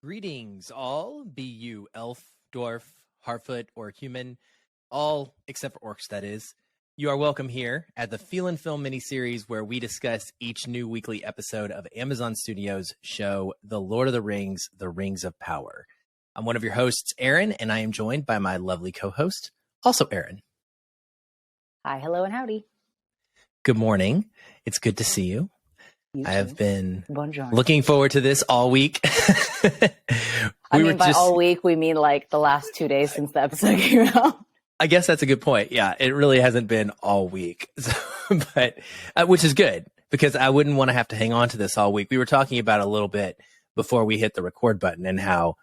Greetings, all, be you elf, dwarf, Harfoot, or human, all except for orcs, that is. You are welcome here at the Feelin Film miniseries, where we discuss each new weekly episode of Amazon Studios' show, The Lord of the Rings, The Rings of Power. I'm one of your hosts, Erynne, and I am joined by my lovely co-host, also Erynne. Hi, hello, and howdy. Good morning. It's good to see you. You I have been Buongiorno. looking forward to this all week. By all week, we mean like the last 2 days since the episode came out. I guess that's a good point. Yeah, it really hasn't been all week, but which is good because I wouldn't want to have to hang on to this all week. We were talking about a little bit before we hit the record button and how,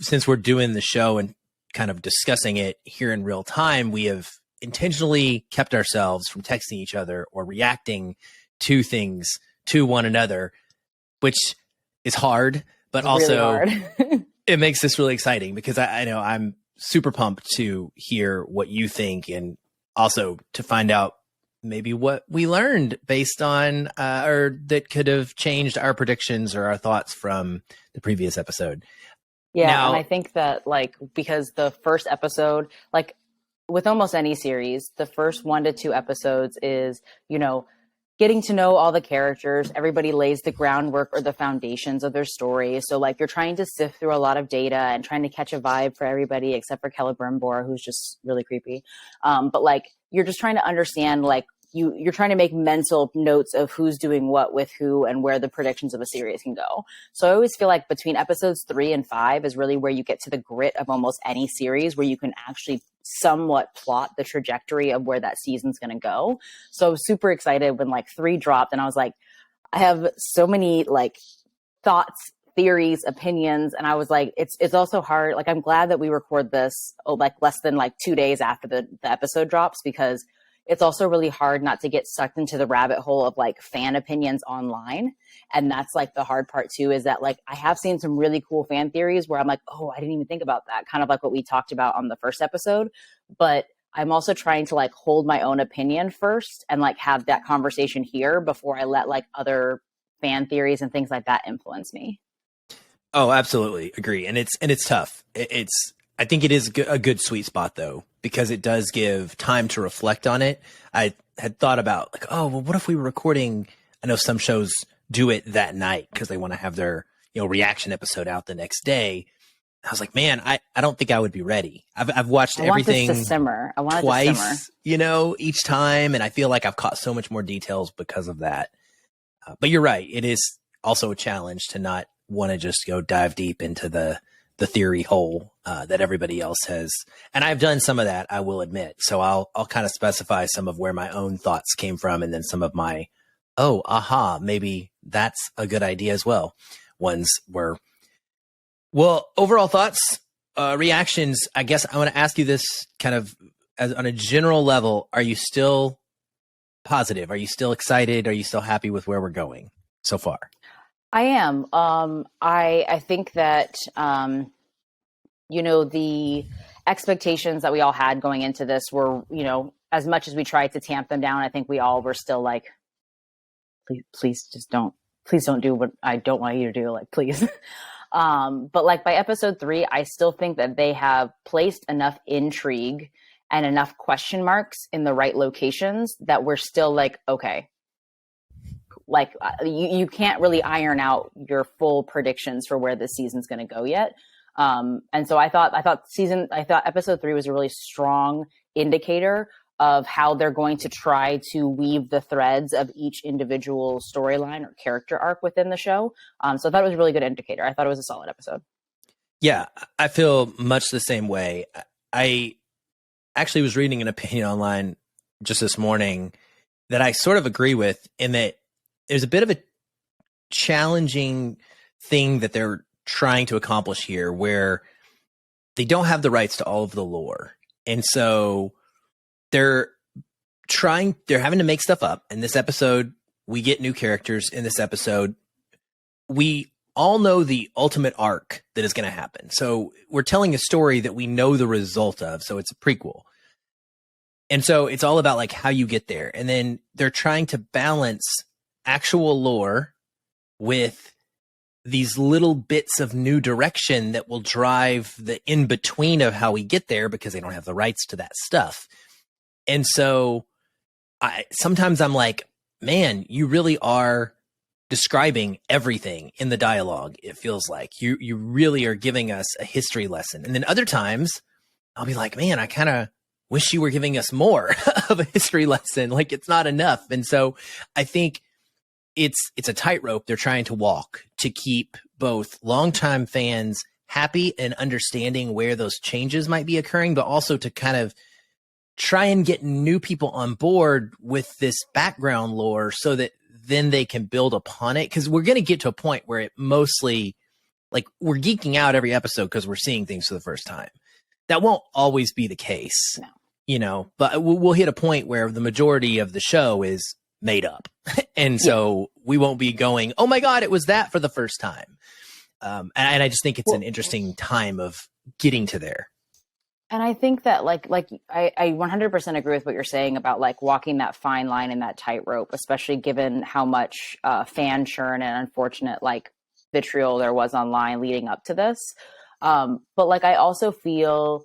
since we're doing the show and kind of discussing it here in real time, we have intentionally kept ourselves from texting each other or reacting to things to one another, which is hard, but it's also really hard. It makes this really exciting because I know I'm super pumped to hear what you think and also to find out maybe what we learned based on or that could have changed our predictions or our thoughts from the previous episode. Yeah, now, and I think that because the first episode, with almost any series, the first 1 to 2 episodes is, getting to know all the characters. Everybody lays the groundwork or the foundations of their story. So you're trying to sift through a lot of data and trying to catch a vibe for everybody except for Celebrimbor, who's just really creepy. But you're just trying to understand, you're trying to make mental notes of who's doing what with who and where the predictions of a series can go. So I always feel like between episodes 3 and 5 is really where you get to the grit of almost any series, where you can actually somewhat plot the trajectory of where that season's going to go. So I was super excited when 3 dropped, and I was like, I have so many thoughts, theories, opinions, and I was like, it's also hard. I'm glad that we record this less than 2 days after the episode drops, because it's also really hard not to get sucked into the rabbit hole of fan opinions online. And that's the hard part too, is that I have seen some really cool fan theories where I'm like, oh, I didn't even think about that. Kind of like what we talked about on the first episode. But I'm also trying to hold my own opinion first and have that conversation here before I let other fan theories and things like that influence me. Oh, absolutely. Agree. And it's tough. I think it is a good sweet spot though, because it does give time to reflect on it. I had thought about what if we were recording? I know some shows do it that night because they want to have their, reaction episode out the next day. I was like, man, I don't think I would be ready. I've watched everything this to simmer. I want twice, it to simmer. Each time. And I feel like I've caught so much more details because of that. But you're right. It is also a challenge to not want to just go dive deep into the theory hole that everybody else has. And I've done some of that, I will admit. So I'll kind of specify some of where my own thoughts came from, and then some of my, maybe that's a good idea as well. Ones were, well, overall thoughts, reactions. I guess I want to ask you this kind of as on a general level. Are you still positive? Are you still excited? Are you still happy with where we're going so far? I am. I think that, the expectations that we all had going into this were, as much as we tried to tamp them down, I think we all were still please don't do what I don't want you to do. Please. But by episode 3, I still think that they have placed enough intrigue and enough question marks in the right locations that we're still okay. You can't really iron out your full predictions for where this season's going to go yet. And so I thought episode 3 was a really strong indicator of how they're going to try to weave the threads of each individual storyline or character arc within the show. So I thought it was a really good indicator. I thought it was a solid episode. Yeah, I feel much the same way. I actually was reading an opinion online just this morning that I sort of agree with, in that there's a bit of a challenging thing that they're trying to accomplish here, where they don't have the rights to all of the lore. And so they're having to make stuff up. In this episode, we get new characters. In this episode, we all know the ultimate arc that is going to happen. So we're telling a story that we know the result of. So it's a prequel. And so it's all about how you get there. And then they're trying to balance actual lore with these little bits of new direction that will drive the in between of how we get there, because they don't have the rights to that stuff. And so sometimes I'm like, man, you really are describing everything in the dialogue. It feels like you really are giving us a history lesson. And then other times I'll be like, man, I kind of wish you were giving us more of a history lesson. Like, it's not enough. And so I think it's a tightrope they're trying to walk to keep both longtime fans happy and understanding where those changes might be occurring, but also to kind of try and get new people on board with this background lore so that then they can build upon it. Because we're going to get to a point where it mostly, like, we're geeking out every episode because we're seeing things for the first time. That won't always be the case, you know, but we'll hit a point where the majority of the show is made up. And so we won't be going, oh my God, it was that for the first time. And I just think it's an interesting time of getting to there. And I think that like I 100% agree with what you're saying about like walking that fine line and that tightrope, especially given how much fan churn and unfortunate like vitriol there was online leading up to this. But like, I also feel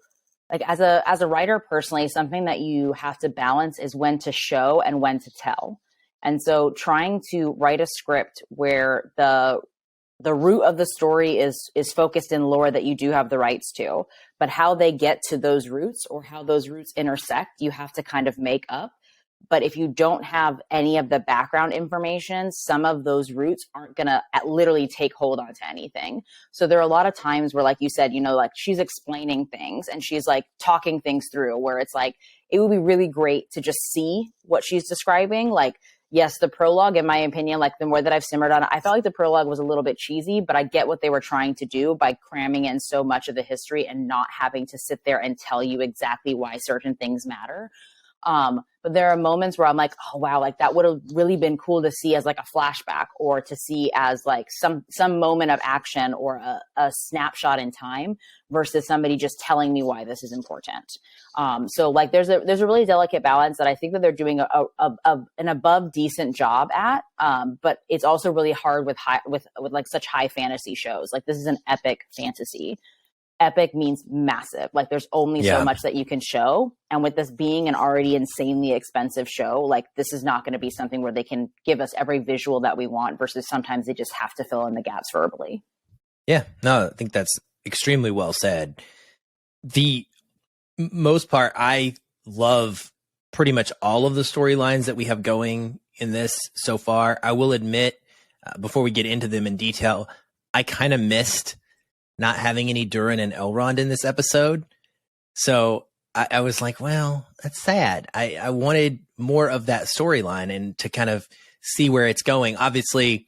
like as a writer personally, something that you have to balance is when to show and when to tell. And so trying to write a script where the root of the story is focused in lore that you do have the rights to, but how they get to those roots or how those roots intersect, you have to kind of make up. But if you don't have any of the background information, some of those roots aren't going to literally take hold onto anything. So there are a lot of times where, like you said, you know, like she's explaining things and she's like talking things through where it's like, it would be really great to just see what she's describing. Like, yes, the prologue, in my opinion, like the more that I've simmered on it, I felt like the prologue was a little bit cheesy, but I get what they were trying to do by cramming in so much of the history and not having to sit there and tell you exactly why certain things matter. But there are moments where I'm like, oh wow, like that would have really been cool to see as like a flashback or to see as like some moment of action or a snapshot in time versus somebody just telling me why this is important. So like there's a really delicate balance that I think that they're doing an above decent job at. But it's also really hard with like such high fantasy shows. Like this is an epic fantasy. Epic means massive. Like there's only so much that you can show. And with this being an already insanely expensive show, like this is not going to be something where they can give us every visual that we want versus sometimes they just have to fill in the gaps verbally. Yeah, no, I think that's extremely well said. The most part, I love pretty much all of the storylines that we have going in this so far. I will admit, before we get into them in detail, I kind of missed not having any Durin and Elrond in this episode. So I was like, well, that's sad. I wanted more of that storyline and to kind of see where it's going. Obviously,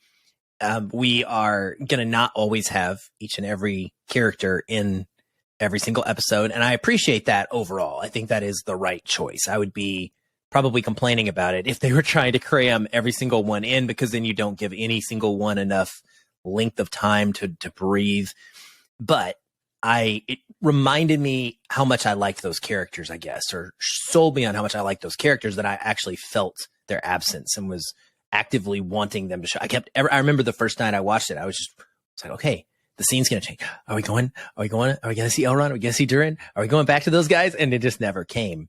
we are going to not always have each and every character in every single episode. And I appreciate that overall. I think that is the right choice. I would be probably complaining about it if they were trying to cram every single one in, because then you don't give any single one enough length of time to breathe. But it reminded me how much I liked those characters, I guess, or sold me on how much I liked those characters that I actually felt their absence and was actively wanting them to show. I remember the first night I watched it, I was like, okay, the scene's going to change. Are we going to see Elrond? Are we going to see Durin? Are we going back to those guys? And it just never came.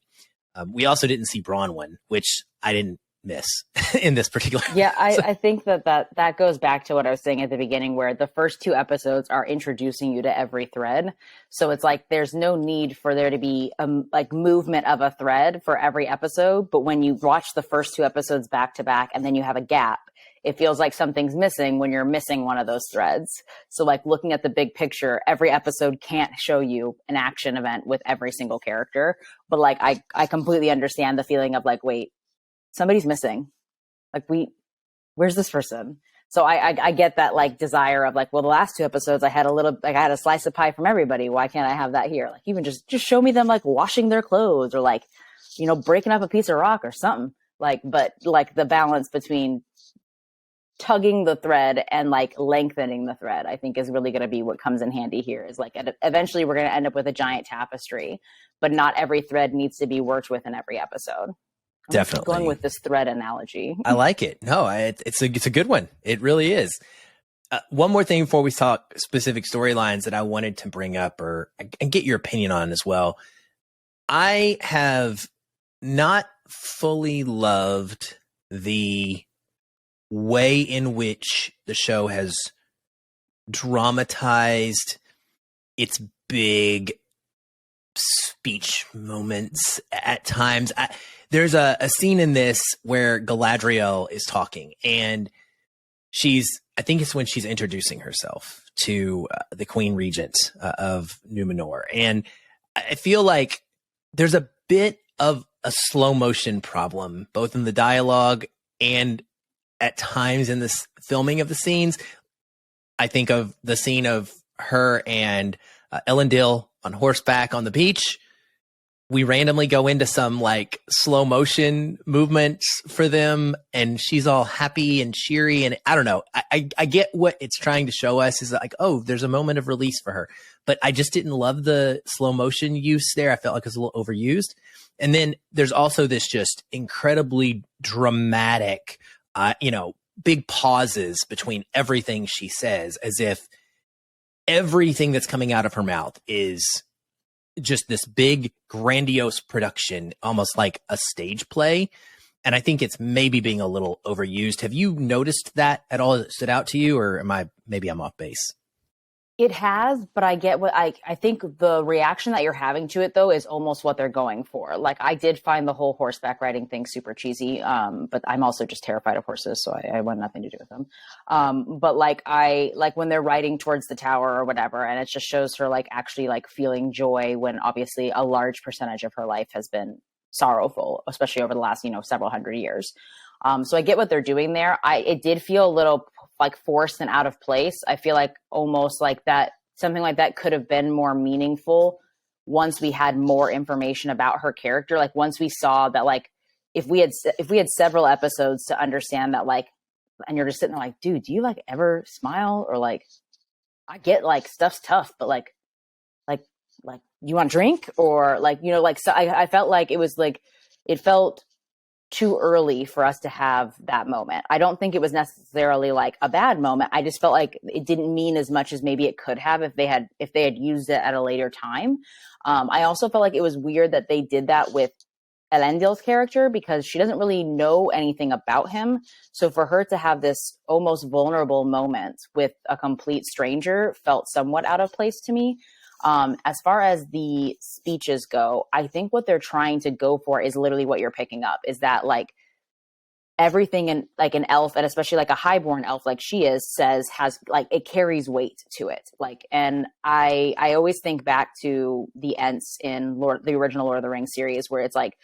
We also didn't see Bronwyn, which I didn't miss in this particular I think that goes back to what I was saying at the beginning, where the first two episodes are introducing you to every thread. So it's like there's no need for there to be like movement of a thread for every episode. But when you watch the first two episodes back to back and then you have a gap, it feels like something's missing when you're missing one of those threads. So like looking at the big picture, every episode can't show you an action event with every single character. But like I completely understand the feeling of like, wait, somebody's missing. Like where's this person? So I get that like desire of like, well, the last two episodes I had a slice of pie from everybody. Why can't I have that here? Like even just show me them like washing their clothes or like, you know, breaking up a piece of rock or something. Like, but like the balance between tugging the thread and like lengthening the thread, I think is really going to be what comes in handy here. Is like eventually we're going to end up with a giant tapestry, but not every thread needs to be worked with in every episode. Definitely going with this thread analogy. I like it. No, it's a good one. It really is. One more thing before we talk specific storylines that I wanted to bring up and get your opinion on as well. I have not fully loved the way in which the show has dramatized its big speech moments at times. There's a scene in this where Galadriel is talking, and I think it's when she's introducing herself to the Queen Regent of Numenor. And I feel like there's a bit of a slow motion problem, both in the dialogue and at times in this filming of the scenes. I think of the scene of her and Elendil on horseback on the beach. We randomly go into some like slow motion movements for them, and she's all happy and cheery. And I don't know, I get what it's trying to show us is like, oh, there's a moment of release for her. But I just didn't love the slow motion use there. I felt like it was a little overused. And then there's also this just incredibly dramatic, big pauses between everything she says, as if everything that's coming out of her mouth is just this big grandiose production, almost like a stage play. And I think it's maybe being a little overused. Have you noticed that at all? That stood out to you, or maybe I'm off base? It has, but I get what I think the reaction that you're having to it though is almost what they're going for. Like, I did find the whole horseback riding thing super cheesy. But I'm also just terrified of horses, so I want nothing to do with them. But I like when they're riding towards the tower or whatever, and it just shows her like actually like feeling joy when obviously a large percentage of her life has been sorrowful, especially over the last, several hundred years. So I get what they're doing there. It did feel a little like forced and out of place. I feel like almost like that, something like that could have been more meaningful once we had more information about her character. Like once we saw that, like if we had several episodes to understand that, like, and you're just sitting there like, dude, do you like ever smile? Or like, I get like stuff's tough, but like you want a drink? Or like, so I felt like it felt too early for us to have that moment. I don't think it was necessarily like a bad moment. I just felt like it didn't mean as much as maybe it could have if they had used it at a later time. I also felt like it was weird that they did that with Elendil's character because she doesn't really know anything about him. So for her to have this almost vulnerable moment with a complete stranger felt somewhat out of place to me. As far as the speeches go, I think what they're trying to go for is literally what you're picking up, is that like everything in like an elf, and especially like a highborn elf like she has like it carries weight to it. Like, and I always think back to the Ents in the original Lord of the Rings series, where it's like,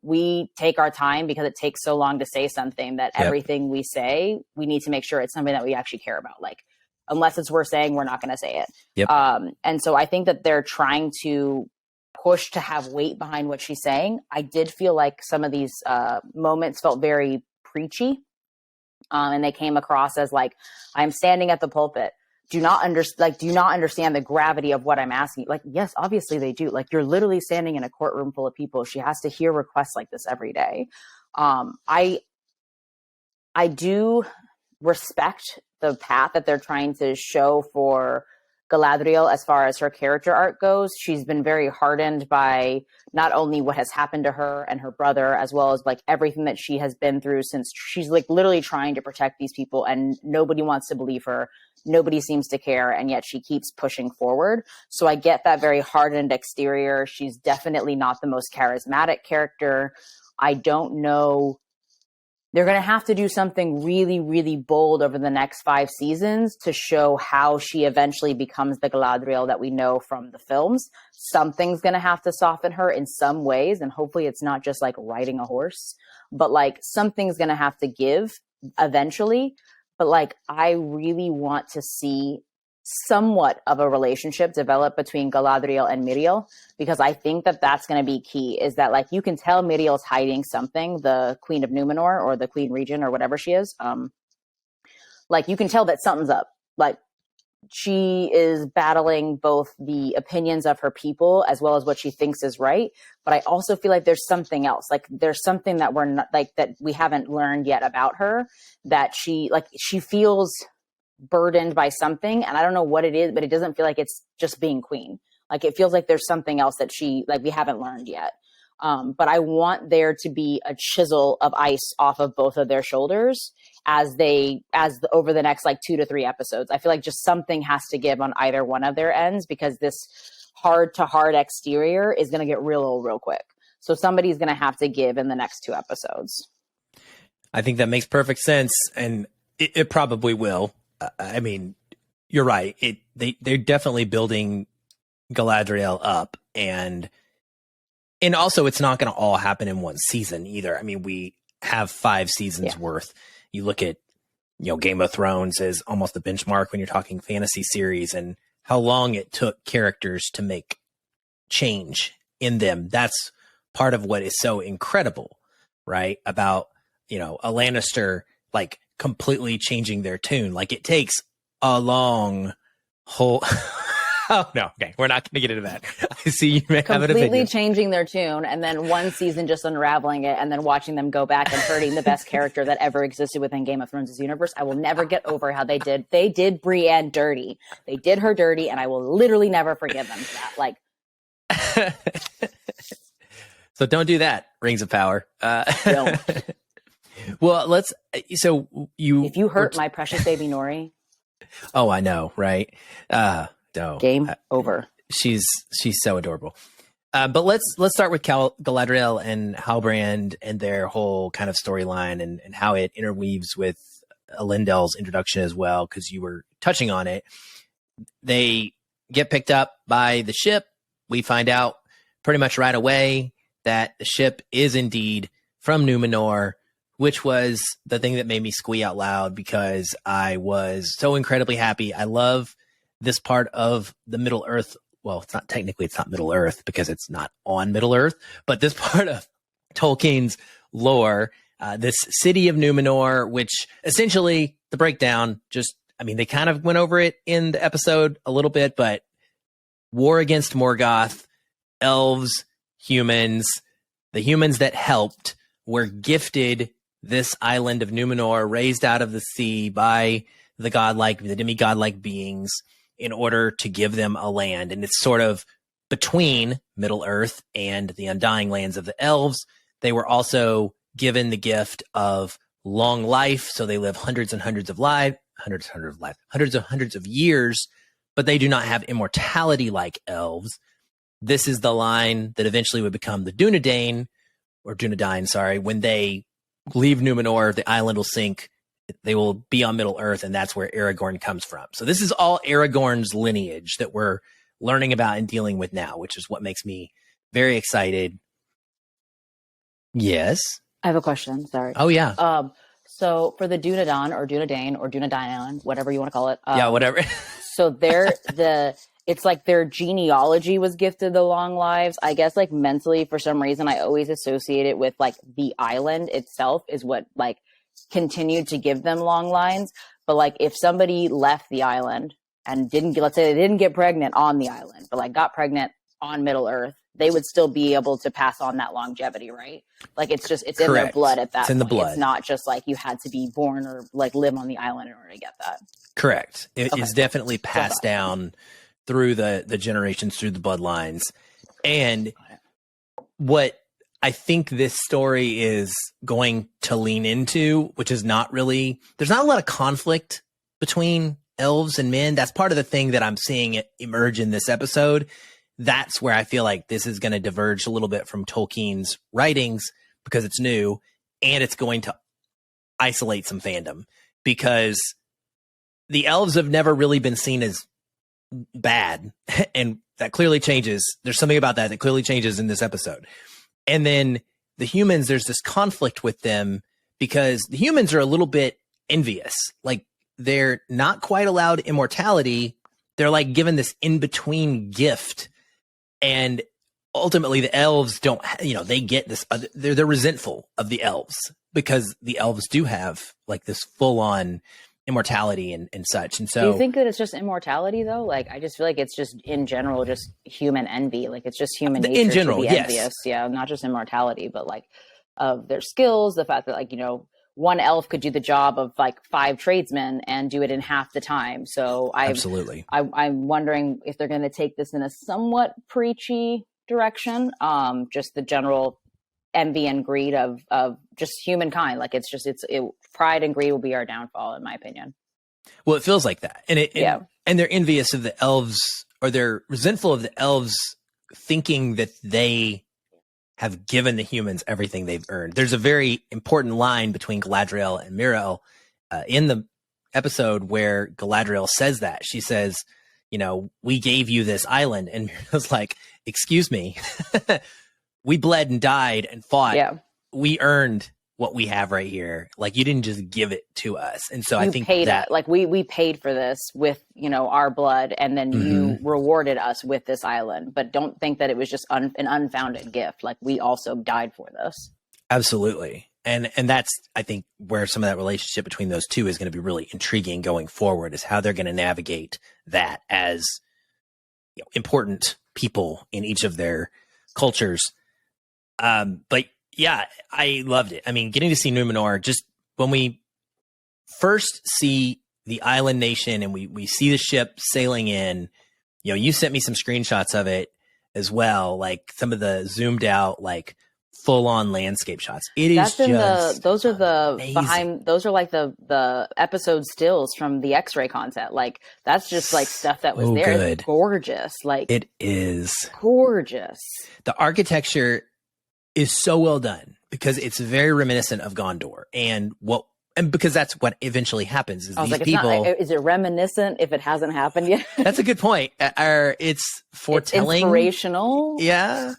we take our time because it takes so long to say something that everything we say, we need to make sure it's something that we actually care about. Like, unless it's worth saying, we're not going to say it. Yep. And so I think that they're trying to push to have weight behind what she's saying. I did feel like some of these moments felt very preachy. And they came across as like, I'm standing at the pulpit. Do not understand the gravity of what I'm asking. Like, yes, obviously they do. Like, you're literally standing in a courtroom full of people. She has to hear requests like this every day. I do respect the path that they're trying to show for Galadriel as far as her character arc goes. She's been very hardened by not only what has happened to her and her brother, as well as like everything that she has been through since she's like literally trying to protect these people, and nobody wants to believe her. Nobody seems to care, and yet she keeps pushing forward. So I get that very hardened exterior. She's definitely not the most charismatic character. I don't know. They're going to have to do something really, really bold over the next 5 seasons to show how she eventually becomes the Galadriel that we know from the films. Something's going to have to soften her in some ways, and hopefully it's not just like riding a horse, but like something's going to have to give eventually. But like, I really want to see somewhat of a relationship develop between Galadriel and Miriel, because I think that that's going to be key, is that like you can tell Miriel's hiding something, the Queen of Numenor or the Queen Regent or whatever she is. Like you can tell that something's up. Like she is battling both the opinions of her people as well as what she thinks is right. But I also feel like there's something else. Like there's something that we're not, like, that we haven't learned yet about her, that she feels burdened by something, and I don't know what it is, but it doesn't feel like it's just being queen. Like it feels like there's something else that we haven't learned yet. But I want there to be a chisel of ice off of both of their shoulders over the next like 2 to 3 episodes. I feel like just something has to give on either one of their ends, because this hard to hard exterior is going to get real quick. So somebody's going to have to give in the next 2 episodes. I think that makes perfect sense, and it probably will. I mean, you're right. They're definitely building Galadriel up, and also it's not going to all happen in one season either. I mean, we have 5 seasons worth. You look at, Game of Thrones as almost the benchmark when you're talking fantasy series, and how long it took characters to make change in them. That's part of what is so incredible, right? About, a Lannister, like, completely changing their tune. Like, it takes a long whole... Oh, no. Okay. We're not going to get into that. I see you may have an opinion. Completely changing their tune, and then one season just unraveling it, and then watching them go back and hurting the best character that ever existed within Game of Thrones' universe. I will never get over how they did Brienne dirty. They did her dirty, and I will literally never forgive them for that. Like, so don't do that, Rings of Power. Don't. Well, if you hurt my precious baby Nori. Oh, I know, right? No. Game over. She's so adorable. But let's start with Galadriel and Halbrand and their whole kind of storyline and how it interweaves with Elendel's introduction as well, because you were touching on it. They get picked up by the ship. We find out pretty much right away that the ship is indeed from Numenor, which was the thing that made me squee out loud, because I was so incredibly happy. I love this part of the Middle Earth. Well, it's not Middle Earth because it's not on Middle Earth, but this part of Tolkien's lore, this city of Numenor, which essentially the breakdown they kind of went over it in the episode a little bit, but war against Morgoth, elves, humans, the humans that helped were gifted this island of Numenor, raised out of the sea by the demigod-like beings, in order to give them a land. And it's sort of between Middle Earth and the Undying Lands of the elves. They were also given the gift of long life, so they live hundreds and hundreds of years, but they do not have immortality like elves. This is the line that eventually would become the Dunedain, when they leave Numenor, the island will sink. They will be on Middle Earth, and that's where Aragorn comes from. So this is all Aragorn's lineage that we're learning about and dealing with now, which is what makes me very excited. Yes? I have a question. Sorry. Oh, yeah. So for the Dunedain or Dunedain or Dunedain, whatever you want to call it. Yeah, whatever. So it's like their genealogy was gifted the long lives. I guess like mentally, for some reason, I always associate it with like the island itself is what like continued to give them long lines. But like if somebody left the island and let's say they didn't get pregnant on the island, but like got pregnant on Middle Earth, they would still be able to pass on that longevity, right? Like it's Correct. in their blood at that It's in the point. blood. It's not just like you had to be born or like live on the island in order to get that. Correct. It is definitely passed down through the generations, through the bloodlines. And what I think this story is going to lean into, which is there's not a lot of conflict between elves and men. That's part of the thing that I'm seeing emerge in this episode. That's where I feel like this is going to diverge a little bit from Tolkien's writings, because it's new, and it's going to isolate some fandom, because the elves have never really been seen as bad. And that clearly changes. There's something about that clearly changes in this episode. And then the humans, there's this conflict with them, because the humans are a little bit envious. Like, they're not quite allowed immortality. They're like given this in-between gift. And ultimately the elves don't, they get this, they're resentful of the elves, because the elves do have like this full on immortality and such. And so, do you think that it's just immortality though? Like, I just feel like it's just in general, just human envy. Like it's just human nature in general, to be yes. envious. Yeah. Not just immortality, but like of their skills, the fact that like, one elf could do the job of like 5 tradesmen and do it in half the time. So Absolutely. I'm wondering if they're going to take this in a somewhat preachy direction. Just the general envy and greed of just humankind. Like pride and greed will be our downfall, in my opinion. Well, it feels like that. And they're envious of the elves, or they're resentful of the elves thinking that they have given the humans everything they've earned. There's a very important line between Galadriel and Muriel in the episode where Galadriel says that. She says, you know, we gave you this island. And Muriel's like, excuse me, we bled and died and fought. Yeah. We earned what we have right here. Like, you didn't just give it to us. And so I think paid that, like we paid for this with, you know, our blood, and then you rewarded us with this island. But don't think that it was just an unfounded gift. Like, we also died for this. Absolutely. And that's, I think, where some of that relationship between those two is going to be really intriguing going forward, is how they're going to navigate that as, you know, important people in each of their cultures. But yeah, I loved it. I mean, getting to see Numenor, just when we first see the island nation and we see the ship sailing in, you know, you sent me some screenshots of it as well, like some of the zoomed out, like full on landscape shots. Those are like the episode stills from the X-ray content. Like, that's just like stuff that was there. Good. It's gorgeous. Like, it is gorgeous. The architecture is so well done because it's very reminiscent of Gondor, and because that's what eventually happens. Is I was these like, people? Is it reminiscent if it hasn't happened yet? That's a good point. It's foretelling, it's inspirational. Yeah,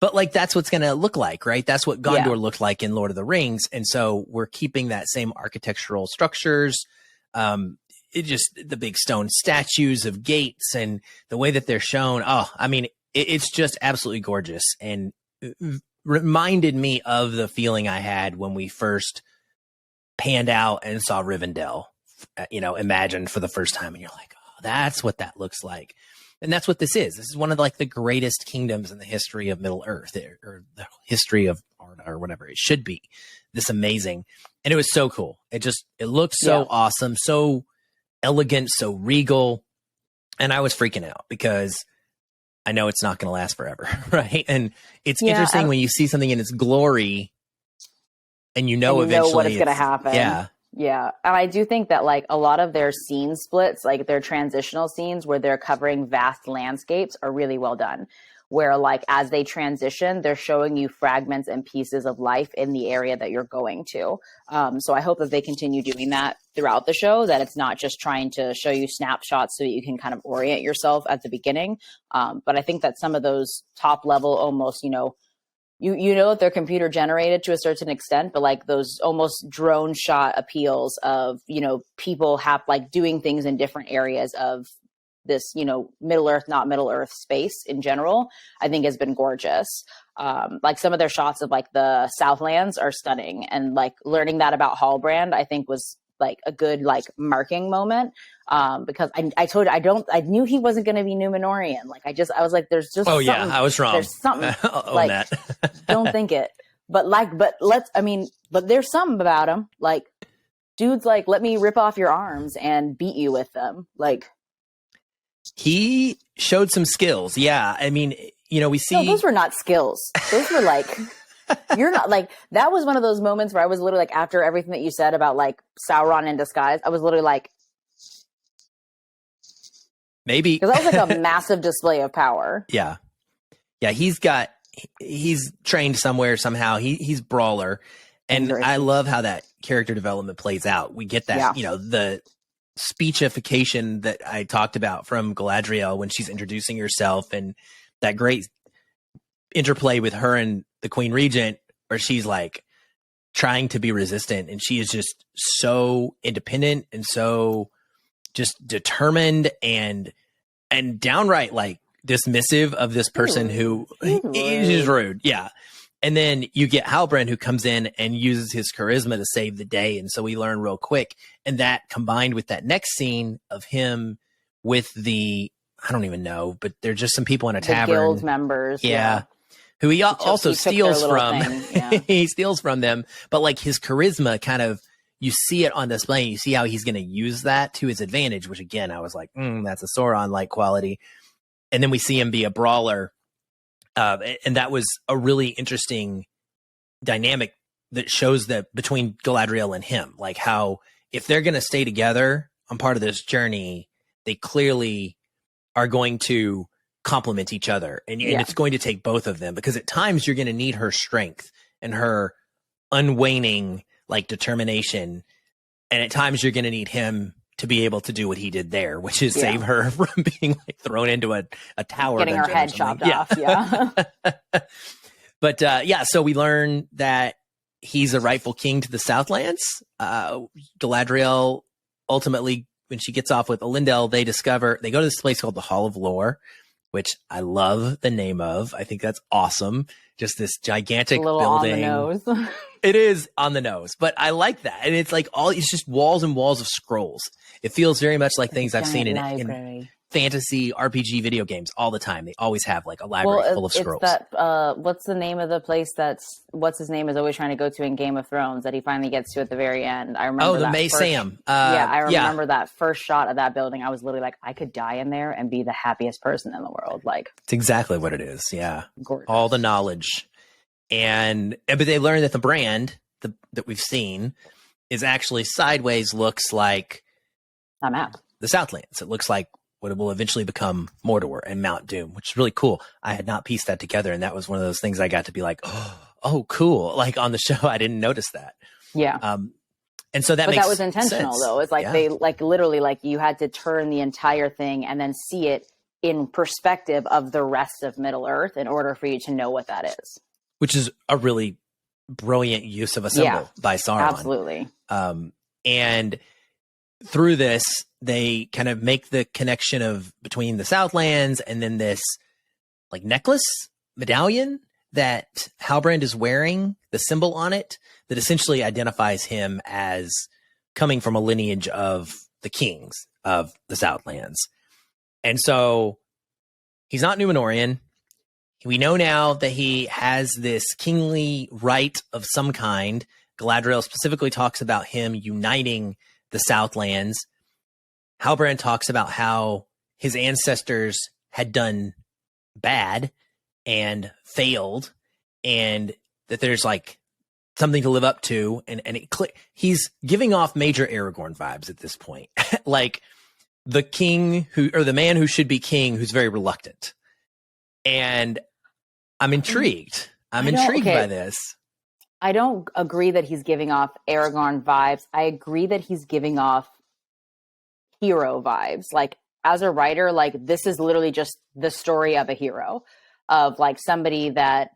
but like, that's what's going to look like, right? That's what Gondor looked like in Lord of the Rings, and so we're keeping that same architectural structures. It just, the big stone statues of gates and the way that they're shown. Oh, I mean, it's just absolutely gorgeous, and reminded me of the feeling I had when we first panned out and saw Rivendell, you know, imagined for the first time. And you're like, oh, that's what that looks like. And that's what this is. This is one of like the greatest kingdoms in the history of Middle Earth, or the history of Arda, or whatever it should be. This amazing. And it was so cool. It looked so awesome, so elegant, so regal. And I was freaking out because I know it's not going to last forever, right? And it's interesting when you see something in its glory, and you know eventually what it's going to happen. Yeah. Yeah. And I do think that like a lot of their scene splits, like their transitional scenes where they're covering vast landscapes, are really well done. Where like as they transition, they're showing you fragments and pieces of life in the area that you're going to. So I hope that they continue doing that throughout the show, that it's not just trying to show you snapshots so that you can kind of orient yourself at the beginning. But I think that some of those top level, almost, you know that they're computer generated to a certain extent, but like those almost drone shot appeals of, you know, people have like doing things in different areas of this, you know, Middle Earth, not Middle Earth space in general, I think has been gorgeous. Like some of their shots of like the Southlands are stunning, and like learning that about Halbrand, I think was like a good like marking moment. Because I knew he wasn't going to be Numenorian. Like I was like, there's just, I was wrong. There's something like, that. Don't think it, but there's something about him. Like, dude's like, let me rip off your arms and beat you with them. Like, he showed some skills. Yeah. I mean, you know, we see. No, those were not skills. Those were like, you're not like, that was one of those moments where I was literally like, after everything that you said about like Sauron in disguise, I was literally like, maybe. Because that was like a massive display of power. Yeah. Yeah. He's trained somewhere, somehow. He's brawler. And I love how that character development plays out. We get that, you know, the speechification that I talked about from Galadriel when she's introducing herself, and that great interplay with her and the Queen Regent, where she's like trying to be resistant, and she is just so independent and so just determined and downright like dismissive of this person who is rude. Yeah. And then you get Halbrand, who comes in and uses his charisma to save the day. And so we learn real quick. And that combined with that next scene of him with I don't even know, but they're just some people in a tavern. Guild members. Yeah. who he also steals from. Yeah. He steals from them, but like his charisma kind of, you see it on display. You see how he's going to use that to his advantage, which again, I was like, that's a Sauron-like quality. And then we see him be a brawler. And that was a really interesting dynamic that shows that between Galadriel and him, like how if they're going to stay together on part of this journey, they clearly are going to complement each other. And it's going to take both of them, because at times you're going to need her strength and her unwaning like determination. And at times you're going to need him to be able to do what he did there, which is save her from being like thrown into a tower. Getting her head chopped off. Yeah. But so we learn that he's a rightful king to the Southlands. Galadriel ultimately, when she gets off with Elendil, they go to this place called the Hall of Lore, which I love the name of. I think that's awesome. Just this gigantic building. On the nose. It is on the nose, but I like that. And it's like it's just walls and walls of scrolls. It feels very much like things I've seen in fantasy RPG video games all the time. They always have like a library full of scrolls. What's the name of the place what's his name is always trying to go to in Game of Thrones that he finally gets to at the very end? I remember the May Sam. I remember that first shot of that building. I was literally like, I could die in there and be the happiest person in the world. Like, it's exactly what it is. Yeah. Gorgeous. All the knowledge. But they learn that the brand that we've seen is actually sideways looks like a map. The Southlands. It looks like what will eventually become Mordor and Mount Doom, which is really cool. I had not pieced that together, and that was one of those things I got to be like, oh, cool. Like on the show, I didn't notice that. Yeah. And so that was intentional sense. Though. It's like they like literally like you had to turn the entire thing and then see it in perspective of the rest of Middle Earth in order for you to know what that is. Which is a really brilliant use of a symbol by Sauron. Absolutely. And through this, they kind of make the connection between the Southlands and then this like medallion that Halbrand is wearing, the symbol on it that essentially identifies him as coming from a lineage of the kings of the Southlands. And so he's not Numenorian. We know now that he has this kingly right of some kind. Galadriel specifically talks about him uniting the Southlands. Halbrand talks about how his ancestors had done bad and failed, and that there's like something to live up to. And he's giving off major Aragorn vibes at this point. Like the the man who should be king, who's very reluctant. And I'm intrigued. I'm intrigued by this. I don't agree that he's giving off Aragorn vibes. I agree that he's giving off hero vibes. Like as a writer, like this is literally just the story of a hero, of like somebody that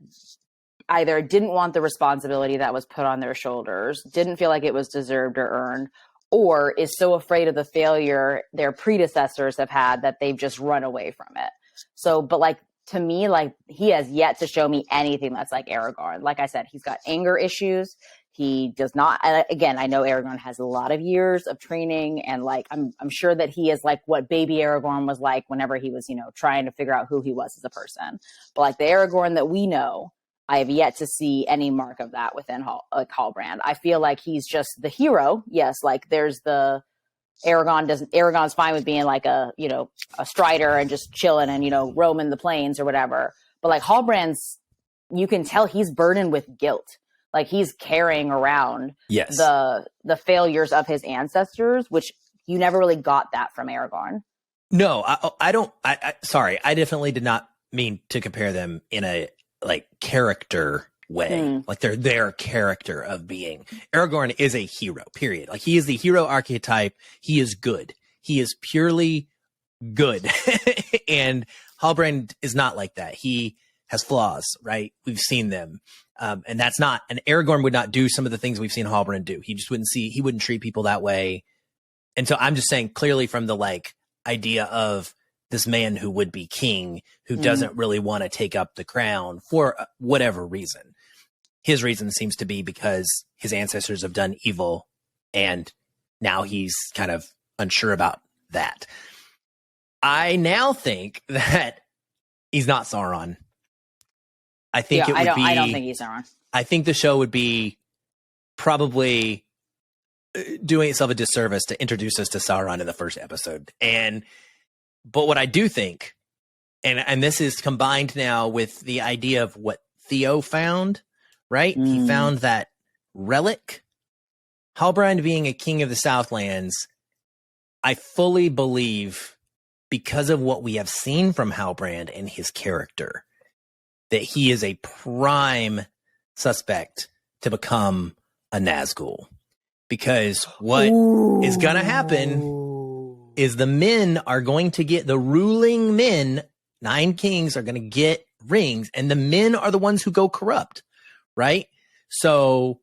either didn't want the responsibility that was put on their shoulders, didn't feel like it was deserved or earned, or is so afraid of the failure their predecessors have had that they've just run away from it. So, but like, to me, like he has yet to show me anything that's like Aragorn. Like I said, he's got anger issues. He does not. Again, I know Aragorn has a lot of years of training, and like I'm sure that he is like what baby Aragorn was like whenever he was, trying to figure out who he was as a person. But like the Aragorn that we know, I have yet to see any mark of that within Halbrand. I feel like he's just the hero. Yes, like there's the Aragon's fine with being like a strider and just chilling and, roaming the plains or whatever. But like Halbrand's, you can tell he's burdened with guilt. Like he's carrying around the failures of his ancestors, which you never really got that from Aragorn. No, I don't. Sorry. I definitely did not mean to compare them in a like character way. Like they're their character of being. Aragorn is a hero, period. Like he is the hero archetype. He is good. He is purely good. And Halbrand is not like that. He has flaws, right? We've seen them. And that's not, and Aragorn would not do some of the things we've seen Halbrand do. He just he wouldn't treat people that way. And so I'm just saying clearly from the like idea of this man who would be king, who doesn't really want to take up the crown for whatever reason. His reason seems to be because his ancestors have done evil, and now he's kind of unsure about that. I now think that he's not Sauron. I think I don't think he's Sauron. I think the show would be probably doing itself a disservice to introduce us to Sauron in the first episode. But what I do think, and this is combined now with the idea of what Theo found, right? He found that relic. Halbrand being a king of the Southlands, I fully believe, because of what we have seen from Halbrand and his character, that he is a prime suspect to become a Nazgul. Because what is going to happen is the men are going to get, the ruling men, 9 kings are going to get rings, and the men are the ones who go corrupt, right? So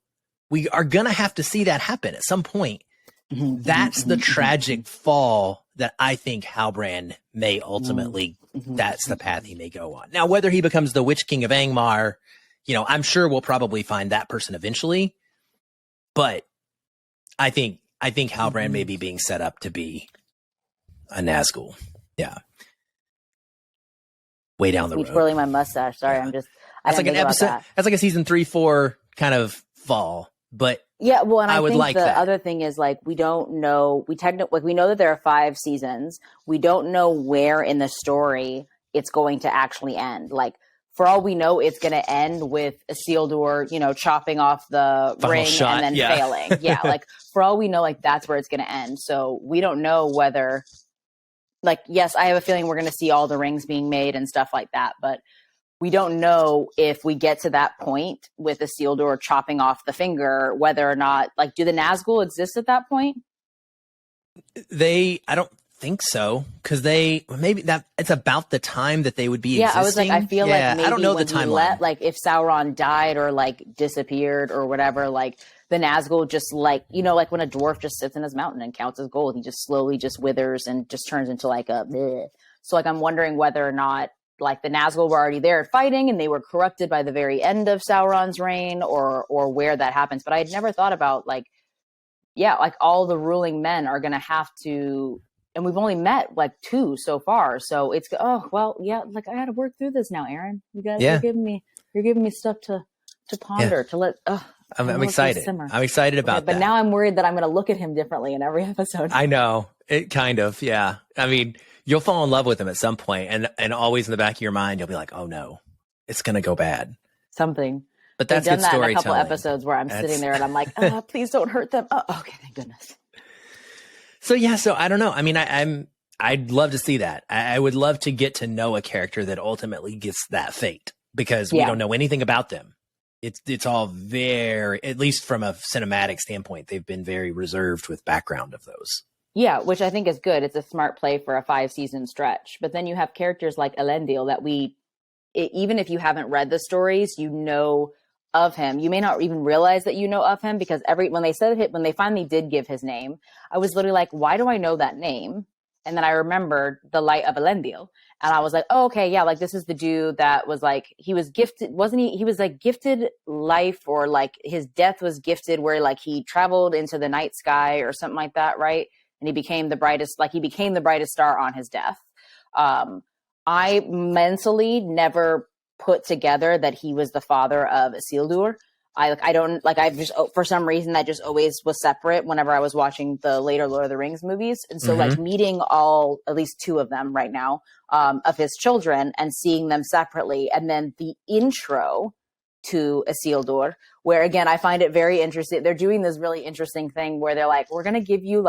we are going to have to see that happen at some point. That's the tragic fall that I think Halbrand may ultimately, that's the path he may go on. Now, whether he becomes the Witch King of Angmar, I'm sure we'll probably find that person eventually, but I think Halbrand may be being set up to be a Nazgul. Yeah. Way down the road. Twirling my mustache. Sorry, yeah. That's like an episode. That's like a season 3-4 kind of fall. But yeah, well, and I would think like the that. other thing is we don't know. We know that there are 5 seasons. We don't know where in the story it's going to actually end. For all we know, it's going to end with Isildur, chopping off the Final ring shot, and then failing. Yeah, for all we know, that's where it's going to end. So we don't know whether, yes, I have a feeling we're going to see all the rings being made and stuff like that, but we don't know if we get to that point with Isildur chopping off the finger, whether or not, do the Nazgul exist at that point? I don't think so, because maybe that it's about the time that they would be existing. I was I feel maybe I don't know the timeline. If Sauron died or disappeared or whatever, the Nazgul just when a dwarf just sits in his mountain and counts his gold, he just slowly just withers and just turns into a bleh. So I'm wondering whether or not the Nazgul were already there fighting and they were corrupted by the very end of Sauron's reign, or where that happens. But I had never thought about all the ruling men are going to have to, and we've only met 2 so far. So it's, I got to work through this now, Erynne. You're giving me stuff to ponder, to let, I'm excited. I'm excited about that. But now I'm worried that I'm going to look at him differently in every episode. I know. It kind of, yeah. I mean, you'll fall in love with him at some point, and always in the back of your mind, you'll be like, oh no, it's going to go bad. Something. But that's They've good done that storytelling. in a couple episodes where I'm sitting there and I'm like, oh, please don't hurt them. Oh, okay, thank goodness. So I don't know. I mean, I'd love to see that. I would love to get to know a character that ultimately gets that fate, because we don't know anything about them. It's all very, at least from a cinematic standpoint, they've been very reserved with background of those. Yeah, which I think is good. It's a smart play for a 5-season stretch. But then you have characters like Elendil that even if you haven't read the stories, of him. You may not even realize that you know of him, because when they finally did give his name, I was literally like, why do I know that name? And then I remembered the Light of Elendil. And I was like, oh, okay, yeah, this is the dude that was he was gifted, wasn't he? He was gifted life, or his death was gifted where he traveled into the night sky or something like that, right? And he became the brightest star on his death. I mentally never put together that he was the father of Isildur. I've just, for some reason, that just always was separate whenever I was watching the later Lord of the Rings movies. And so meeting at least 2 of them right now, of his children, and seeing them separately. And then the intro to Isildur, where again, I find it very interesting. They're doing this really interesting thing where they're we're going to give you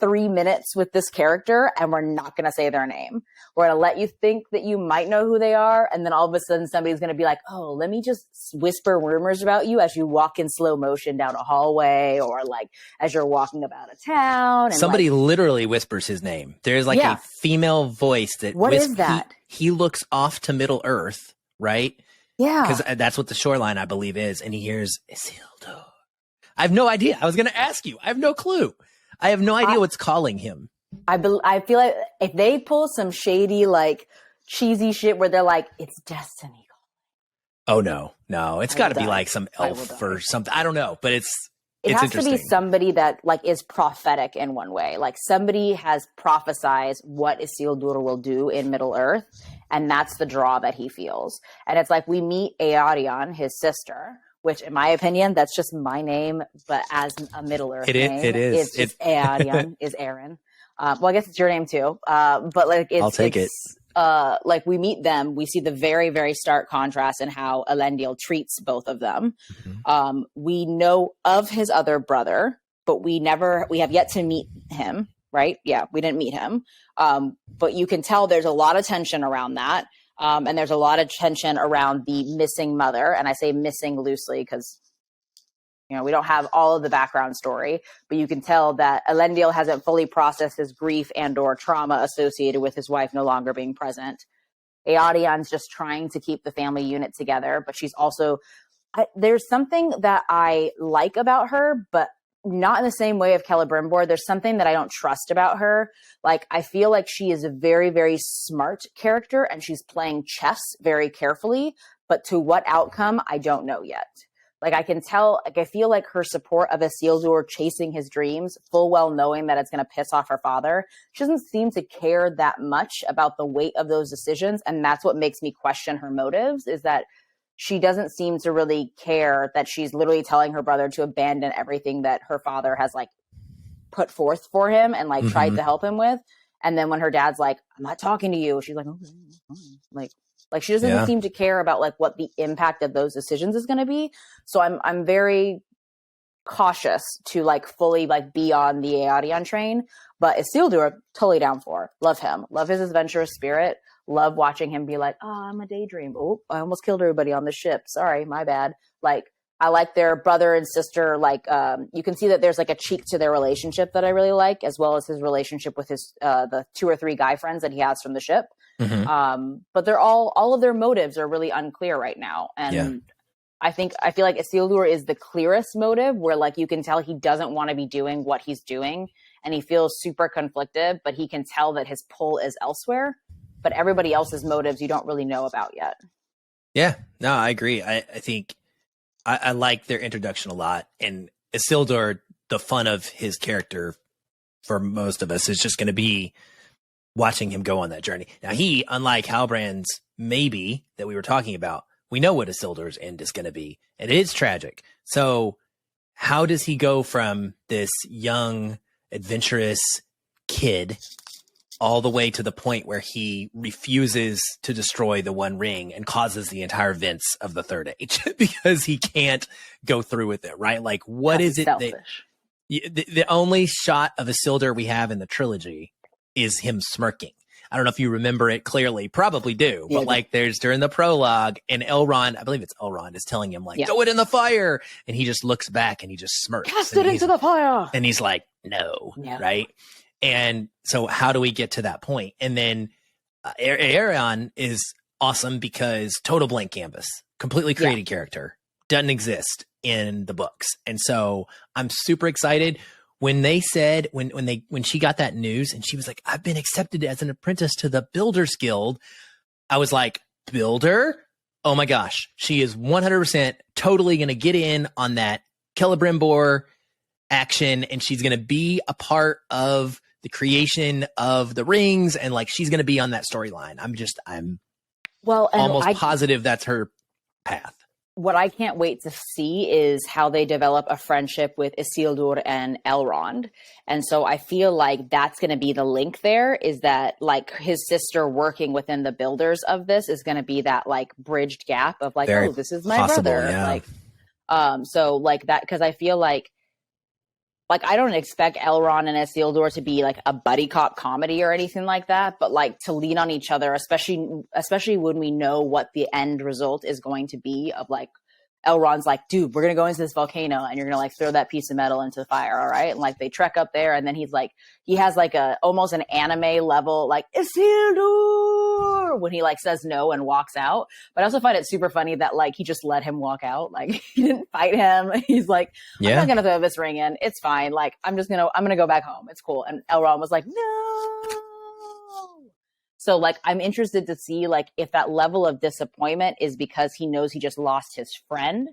3 minutes with this character, and we're not going to say their name. We're going to let you think that you might know who they are. And then all of a sudden somebody's going to be like, oh, let me just whisper rumors about you as you walk in slow motion down a hallway, or as you're walking about a town. And somebody literally whispers his name. There's a female voice that what is that? He looks off to Middle Earth, right? Yeah. Because that's what the shoreline, I believe, is. And he hears Isildur. I have no idea. I was going to ask you. I have no clue. I have no idea what's calling him. I feel like if they pull some shady, cheesy shit where they're it's destiny. Oh, no. It's got to be some elf or something. I don't know, but it's has to be somebody that is prophetic in one way. Somebody has prophesized what Isildur will do in Middle Earth. And that's the draw that he feels. And it's like we meet Anarion, his sister, which in my opinion, that's just my name, but as a Middle Earth name, it is. It's just Anarion is Erynne. Well, I guess it's your name too. But like, I'll take it. Like we meet them, we see the very, very stark contrast in how Elendil treats both of them. Mm-hmm. We know of his other brother, but we have yet to meet him, right? Yeah, we didn't meet him. But you can tell there's a lot of tension around that. And there's a lot of tension around the missing mother. And I say missing loosely because, you know, we don't have all of the background story, but you can tell that Elendil hasn't fully processed his grief and or trauma associated with his wife no longer being present. Earion's just trying to keep the family unit together, but she's also, there's something that I like about her, but not in the same way of Celebrimbor. There's something that I don't trust about her. Like, I feel like she is a very, very smart character and she's playing chess very carefully, but to what outcome, I don't know yet. Like, I can tell, like, I feel like her support of Isildur chasing his dreams, full well knowing that it's going to piss off her father. She doesn't seem to care that much about the weight of those decisions. And that's what makes me question her motives, is that she doesn't seem to really care that she's literally telling her brother to abandon everything that her father has, like, put forth for him and, like, tried to help him with. And then when her dad's like, I'm not talking to you, she's like, okay, like she doesn't seem to care about like what the impact of those decisions is going to be. So I'm very cautious to like fully like be on the Earion train, but Isildur, totally down for. Love him. Love his adventurous spirit. Love watching him be like, oh, I'm a daydream. Oh, I almost killed everybody on the ship. Sorry, my bad. Like, I like their brother and sister. Like, you can see that there's like a cheek to their relationship that I really like, as well as his relationship with his the 2 or 3 guy friends that he has from the ship. But they're all of their motives are really unclear right now. And I feel like Isildur is the clearest motive, where like you can tell he doesn't want to be doing what he's doing and he feels super conflicted, but he can tell that his pull is elsewhere. But everybody else's motives you don't really know about yet. Yeah, no, I agree. I think I like their introduction a lot. And Isildur, the fun of his character for most of us is just going to be watching him go on that journey. Now, he, unlike Halbrand's maybe that we were talking about, we know what Isildur's end is going to be, and it is tragic. So how does he go from this young, adventurous kid all the way to the point where he refuses to destroy the One Ring and causes the entire events of the Third Age because he can't go through with it, right? Like, what is it that the only shot of Isildur we have in the trilogy is him smirking? I don't know if you remember it clearly, probably do, but like there's during the prologue and Elrond, I believe it's Elrond, is telling him like, throw it in the fire. And he just looks back and he just smirks. Cast it into the fire. And he's like, no, right? And so how do we get to that point? And then Anarion is awesome because total blank canvas, completely created character, doesn't exist in the books. And so I'm super excited when they said, when she got that news and she was like, I've been accepted as an apprentice to the Builders Guild. I was like, Builder? Oh my gosh. She is 100% totally going to get in on that Celebrimbor action. And she's going to be a part of the creation of the rings. And like, she's going to be on that storyline. I'm almost positive that's her path. What I can't wait to see is how they develop a friendship with Isildur and Elrond. And so I feel like that's going to be the link there, is that like his sister working within the builders of this is going to be that like bridged gap of like, very this is my brother. Yeah. Like, so like that, because I feel like I don't expect Elrond and Isildur to be like a buddy cop comedy or anything like that, but like to lean on each other, especially when we know what the end result is going to be of like, Elrond's like, dude, we're going to go into this volcano and you're going to like throw that piece of metal into the fire. All right. And like they trek up there and then he's like, he has like almost an anime level, like Isildur when he like says no and walks out. But I also find it super funny that like he just let him walk out. Like he didn't fight him. He's like, I'm not going to throw this ring in. It's fine. Like I'm going to go back home. It's cool. And Elrond was like, no. So like, I'm interested to see like if that level of disappointment is because he knows he just lost his friend,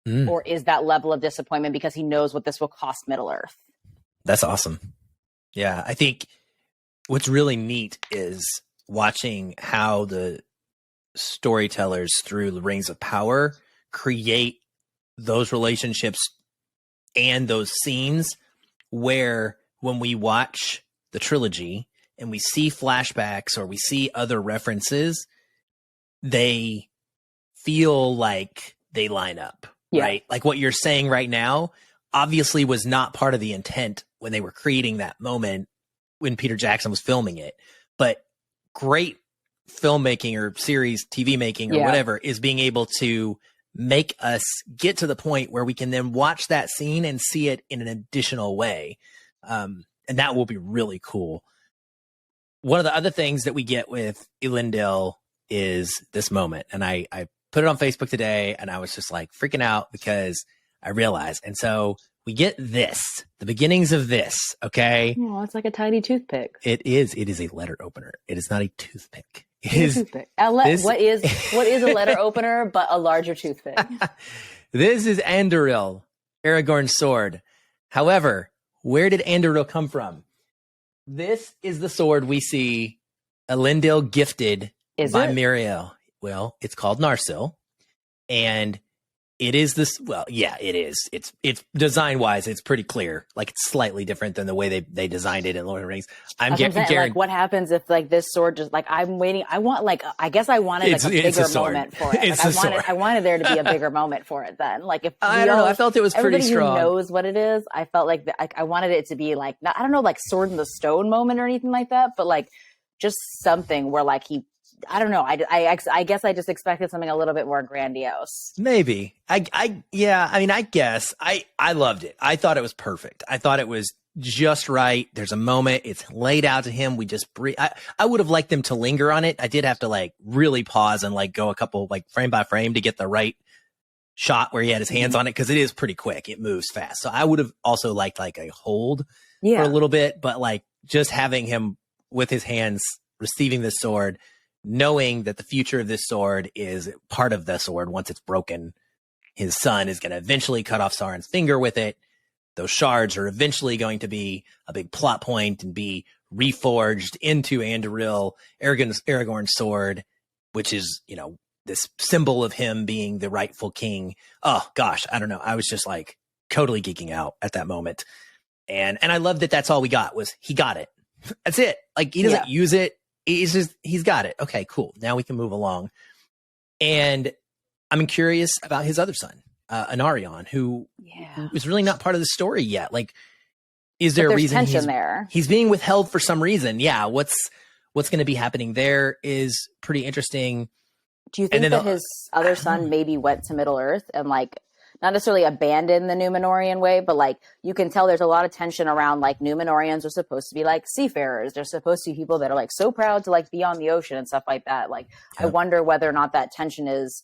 or is that level of disappointment because he knows what this will cost Middle Earth? That's awesome. Yeah. I think what's really neat is watching how the storytellers through the Rings of Power create those relationships and those scenes where when we watch the trilogy and we see flashbacks or we see other references, they feel like they line up, right? Like what you're saying right now obviously was not part of the intent when they were creating that moment when Peter Jackson was filming it. But great filmmaking or series, TV making or whatever is being able to make us get to the point where we can then watch that scene and see it in an additional way. And that will be really cool. One of the other things that we get with Elendil is this moment. And I put it on Facebook today and I was just like freaking out because I realized. And so we get this, the beginnings of this. Okay. Oh, it's like a tiny toothpick. It is. It is a letter opener. It is not a toothpick. It is a toothpick. What is a letter opener but a larger toothpick? This is Anduril, Aragorn's sword. However, where did Anduril come from? This is the sword we see Elendil gifted by Miriel. Well, it's called Narsil, and it is this. Well, yeah, it is. It's design wise, it's pretty clear. Like it's slightly different than the way they designed it in Lord of the Rings. I'm guaranteed. Like, what happens if like this sword just like I'm waiting? I want like I guess I wanted like a bigger moment for it. Like, I wanted there to be a bigger moment for it. Then like if I don't know, I felt it was pretty strong. Who knows what it is? I felt like I wanted it to be like not, I don't know, like sword in the stone moment or anything like that, but like just something where like he. I don't know. I guess I just expected something a little bit more grandiose. Maybe. I guess I loved it. I thought it was perfect. I thought it was just right. There's a moment. It's laid out to him. We just breathe. I would have liked them to linger on it. I did have to like really pause and like go a couple like frame by frame to get the right shot where he had his hands on it. Cause it is pretty quick. It moves fast. So I would have also liked like a hold for a little bit, but like just having him with his hands receiving the sword, knowing that the future of this sword is part of the sword. Once it's broken, his son is going to eventually cut off Sauron's finger with it. Those shards are eventually going to be a big plot point and be reforged into Anduril, Aragorn's sword, which is, you know, this symbol of him being the rightful king. Oh gosh, I don't know. I was just like totally geeking out at that moment. And I love that that's all we got was he got it. That's it. Like he doesn't use it. He's got it. Okay, cool. Now we can move along. And I'm curious about his other son, Anarion, who is really not part of the story yet. Like, is there a reason he's being withheld for some reason? Yeah. What's going to be happening there is pretty interesting. Do you think that his other son maybe went to Middle Earth and like, not necessarily abandon the Númenorian way, but like you can tell there's a lot of tension around like Númenorians are supposed to be like seafarers. They're supposed to be people that are like so proud to like be on the ocean and stuff like that. Like I wonder whether or not that tension is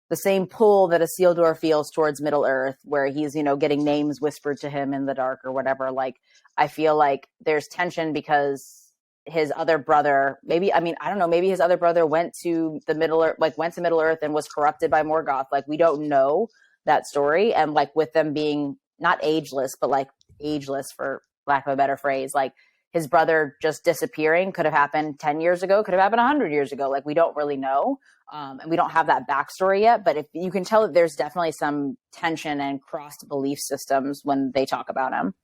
the same pull that Isildur feels towards Middle Earth, where he's, you know, getting names whispered to him in the dark or whatever. Like I feel like there's tension because his other brother, maybe his other brother went to Middle Earth and was corrupted by Morgoth. Like we don't know that story, and like with them being not ageless but like ageless for lack of a better phrase, like his brother just disappearing could have happened 10 years ago, could have happened 100 years ago. Like we don't really know, and we don't have that backstory yet, but if you can tell that there's definitely some tension and crossed belief systems when they talk about him.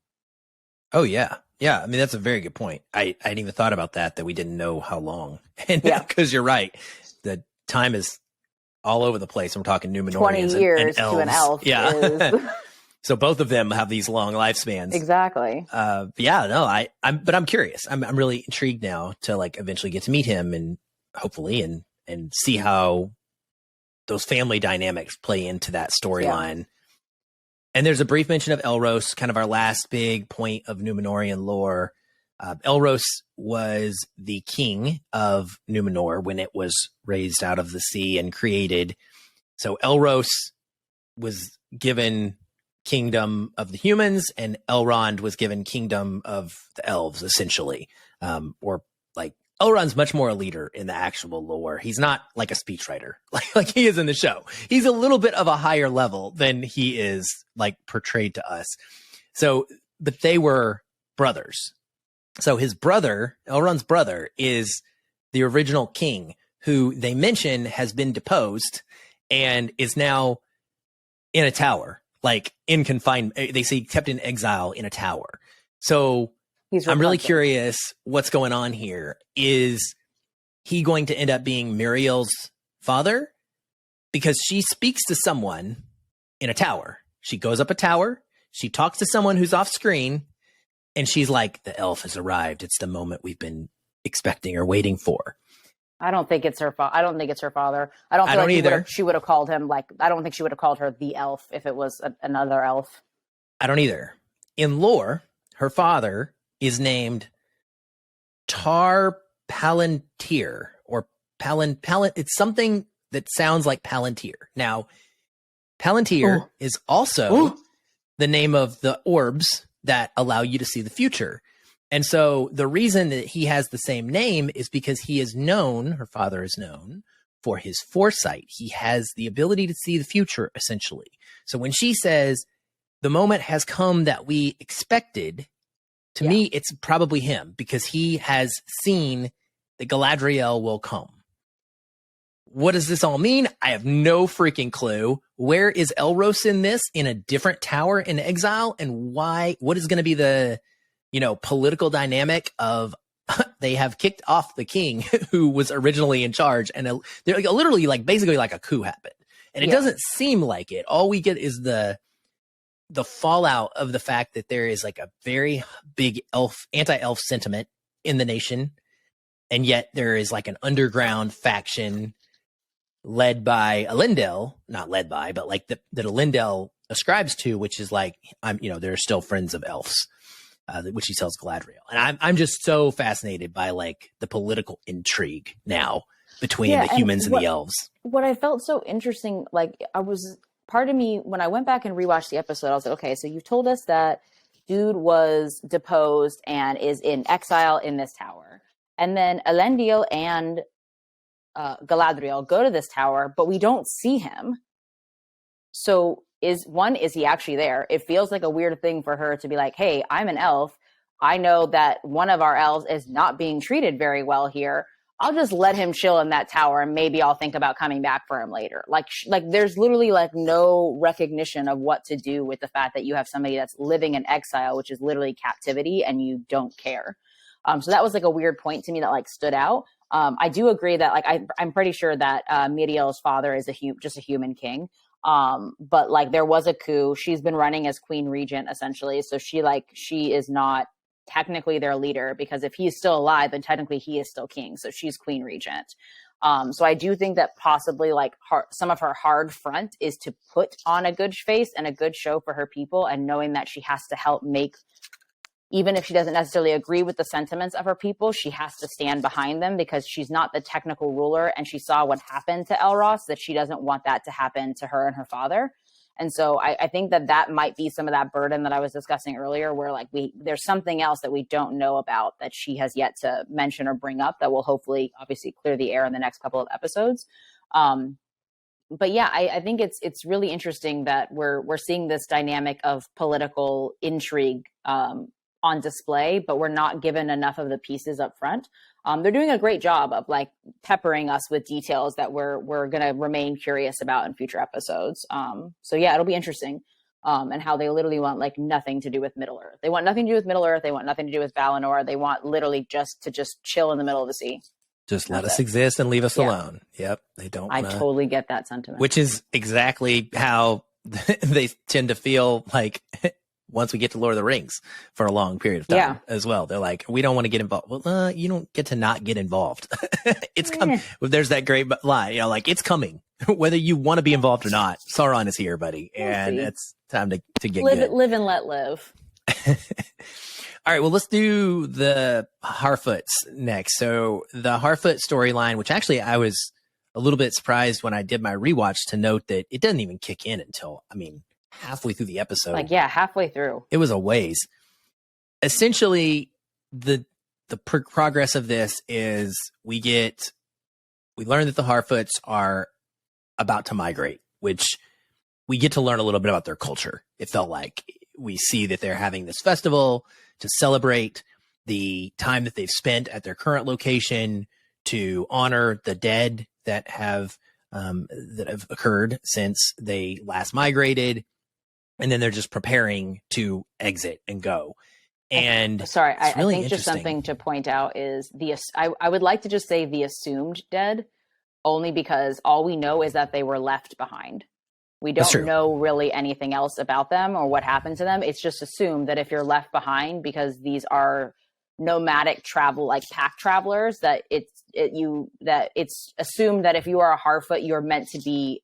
Oh yeah, I mean that's a very good point. I hadn't even thought about that we didn't know how long. And because you're right, the time is all over the place. I'm talking Númenorians 20 years and elves. To an elf. Yeah. Is... So both of them have these long lifespans. Exactly. I'm curious. I'm really intrigued now to like eventually get to meet him and hopefully and see how those family dynamics play into that storyline. Yeah. And there's a brief mention of Elros, kind of our last big point of Númenorian lore. Elros was the king of Númenor when it was raised out of the sea and created. So Elros was given kingdom of the humans and Elrond was given kingdom of the elves, essentially. Or like Elrond's much more a leader in the actual lore. He's not like a speechwriter like he is in the show. He's a little bit of a higher level than he is like portrayed to us. So, but they were brothers. So his brother, Elrond's brother, is the original king, who they mention has been deposed and is now in a tower, like in confinement. They say kept in exile in a tower. So I'm really curious what's going on here. Is he going to end up being Muriel's father? Because she speaks to someone in a tower. She goes up a tower. She talks to someone who's off screen, and she's like, the elf has arrived. It's the moment we've been expecting or waiting for. I don't think it's her I don't think it's her father. I don't feel like either. She would have called him, like, I don't think she would have called her the elf if it was another elf. I don't either. In lore, her father is named Tar Palantir, or Palan. It's something that sounds like Palantir. Now, Palantir is also the name of the orbs that allow you to see the future. And so the reason that he has the same name is because he is known, her father is known, for his foresight. He has the ability to see the future, essentially. So when she says, the moment has come that we expected, to me, it's probably him, because he has seen that Galadriel will come. What does this all mean? I have no freaking clue. Where is Elros in this? In a different tower in exile? And why? What is going to be the, political dynamic of they have kicked off the king who was originally in charge, and they're literally basically like a coup happened. And it doesn't seem like it. All we get is the fallout of the fact that there is like a very big anti-elf sentiment in the nation. And yet there is like an underground faction led by Elendil, not led by, but like that Elendil ascribes to, which is like, they're still friends of elves, which he tells Galadriel. And I'm just so fascinated by like the political intrigue now between the humans and the elves. What I felt so interesting, part of me, when I went back and rewatched the episode, I was like, okay, so you've told us that dude was deposed and is in exile in this tower. And then Elendil and Galadriel go to this tower, but we don't see him. So is he actually there? It feels like a weird thing for her to be like, hey, I'm an elf. I know that one of our elves is not being treated very well here. I'll just let him chill in that tower, and maybe I'll think about coming back for him later. Like there's literally like no recognition of what to do with the fact that you have somebody that's living in exile, which is literally captivity, and you don't care. So that was like a weird point to me that like stood out. I do agree that like I'm pretty sure that Miriel's father is just a human king. But like there was a coup. She's been running as queen regent essentially. So she is not technically their leader, because if he's still alive, then technically he is still king. So she's queen regent. So I do think that possibly like some of her hard front is to put on a good face and a good show for her people, and knowing that she has to help make, even if she doesn't necessarily agree with the sentiments of her people, she has to stand behind them, because she's not the technical ruler, and she saw what happened to Elros, that she doesn't want that to happen to her and her father. And so I think that might be some of that burden that I was discussing earlier, where like there's something else that we don't know about that she has yet to mention or bring up that will hopefully obviously clear the air in the next couple of episodes. But yeah, I think it's really interesting that we're seeing this dynamic of political intrigue on display, but we're not given enough of the pieces up front. They're doing a great job of like peppering us with details that we're going to remain curious about in future episodes. So yeah, it'll be interesting. And how they literally want like nothing to do with Middle Earth. They want nothing to do with Middle Earth. They want nothing to do with Valinor. They want literally just to chill in the middle of the sea. Just let us exist and leave us alone. Yep. They don't. I totally get that sentiment. Which is exactly how they tend to feel like once we get to Lord of the Rings for a long period of time as well. They're like, we don't want to get involved. Well, you don't get to not get involved. It's coming. There's that great line, like it's coming, whether you want to be involved or not. Sauron is here, buddy. And it's time to get good. Live and let live. All right, well, let's do the Harfoots next. So the Harfoot storyline, which actually I was a little bit surprised when I did my rewatch to note that it doesn't even kick in until, halfway through the episode. Halfway through. It was a ways. Essentially, the progress of this is we learn that the Harfoots are about to migrate, which we get to learn a little bit about their culture. It felt like we see that they're having this festival to celebrate the time that they've spent at their current location, to honor the dead that have occurred since they last migrated. And then they're just preparing to exit and go. And sorry, it's really I think just something to point out is I would like to just say the assumed dead, only because all we know is that they were left behind. We don't know really anything else about them or what happened to them. It's just assumed that if you're left behind, because these are nomadic travel, like pack travelers, that it's assumed that if you are a Harfoot, you're meant to be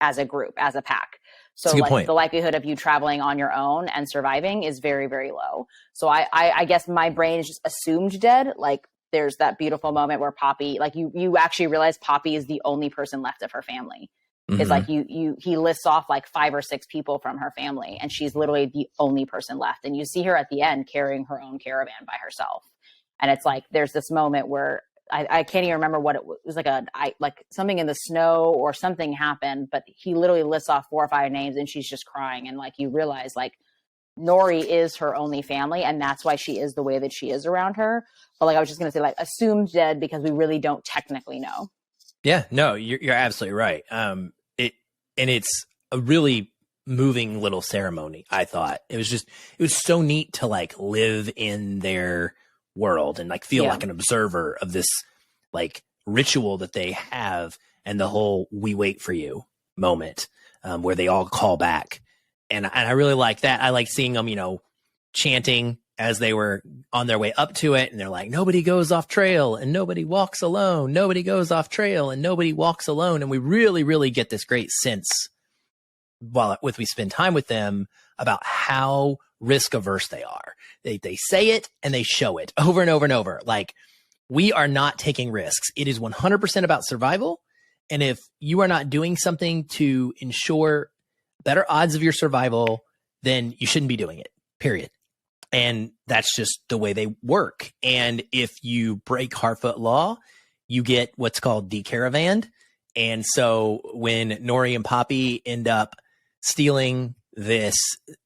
as a group, as a pack. So like the likelihood of you traveling on your own and surviving is very, very low. So I guess my brain is just assumed dead. Like there's that beautiful moment where Poppy, like you actually realize Poppy is the only person left of her family. Mm-hmm. It's like he lists off like 5 or 6 people from her family, and she's literally the only person left. And you see her at the end carrying her own caravan by herself. And it's like there's this moment where I can't even remember what it was, like something in the snow or something happened, but he literally lists off 4 or 5 names and she's just crying. And like, you realize like Nori is her only family, and that's why she is the way that she is around her. But like, I was just going to say like assumed dead because we really don't technically know. Yeah, no, you're absolutely right. It's a really moving little ceremony. I thought it was so neat to like live in their world and like feel like an observer of this like ritual that they have, and the whole "we wait for you" moment where they all call back, and I really like that. I like seeing them, chanting as they were on their way up to it, and they're like, "Nobody goes off trail and nobody walks alone. Nobody goes off trail and nobody walks alone." And we really, really get this great sense while we spend time with them about how risk averse they are. They say it and they show it over and over and over. Like, we are not taking risks. It is 100% about survival. And if you are not doing something to ensure better odds of your survival, then you shouldn't be doing it, period. And that's just the way they work. And if you break Harfoot law, you get what's called decaravaned. And so when Nori and Poppy end up stealing this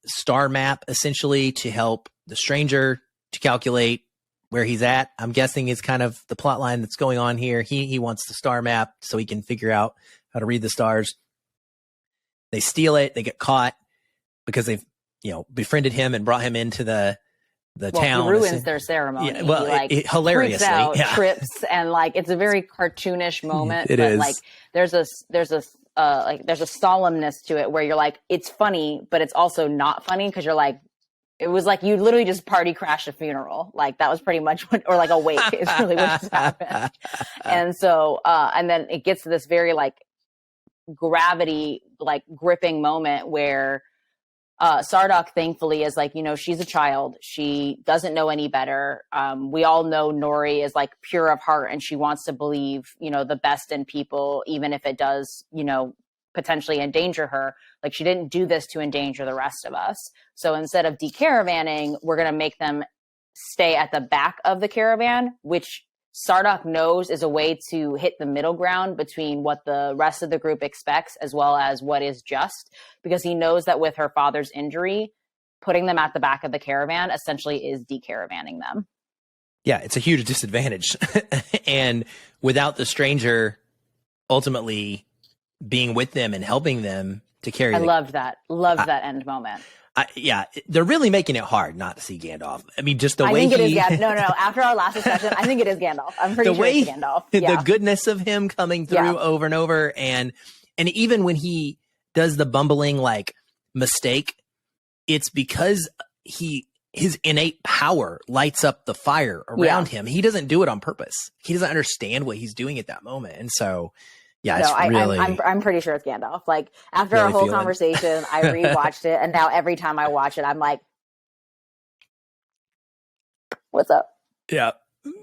star map essentially to help the stranger to calculate where he's at, I'm guessing is kind of the plot line that's going on here. He wants the star map so he can figure out how to read the stars. They steal it. They get caught because they've, befriended him and brought him into the town. He ruins their ceremony. Yeah, well, he hilariously out, trips, and like it's a very cartoonish moment. It is. Like there's a solemnness to it where you're like, it's funny, but it's also not funny because you're like, it was like you literally just party crashed a funeral. Like that was pretty much or like a wake is really what just happened. And so, and then it gets to this very like gravity, like gripping moment where Sardok thankfully is like, she's a child. She doesn't know any better. We all know Nori is like pure of heart and she wants to believe, the best in people, even if it does, potentially endanger her. Like she didn't do this to endanger the rest of us. So instead of decaravanning, we're going to make them stay at the back of the caravan, which Sardok knows is a way to hit the middle ground between what the rest of the group expects as well as what is just, because he knows that with her father's injury, putting them at the back of the caravan essentially is decaravanning them. Yeah, it's a huge disadvantage. And without the stranger ultimately being with them and helping them to carry. Loved that end moment. They're really making it hard not to see Gandalf. I mean, just the way I think it is Gandalf. No. After our last discussion, I think it is Gandalf. I'm pretty sure it's Gandalf. Yeah. The goodness of him coming through over and over. And even when he does the bumbling, like, mistake, it's because his innate power lights up the fire around him. He doesn't do it on purpose. He doesn't understand what he's doing at that moment. And so, I'm pretty sure it's Gandalf. Like after our whole conversation, I rewatched it, and now every time I watch it, I'm like, "What's up?" Yeah,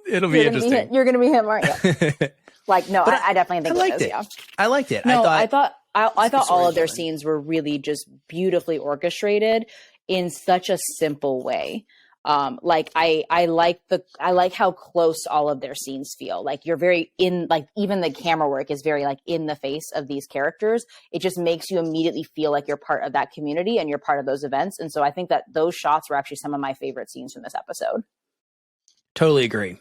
it'll be interesting. You're gonna be him, aren't you? Like, no, I definitely think it is. Yeah. I liked it. No, I thought all of their scenes were really just beautifully orchestrated in such a simple way. Like I like how close all of their scenes feel. Like you're very in, like even the camera work is very like in the face of these characters. It just makes you immediately feel like you're part of that community and you're part of those events. And so I think that those shots were actually some of my favorite scenes from this episode. Totally agree.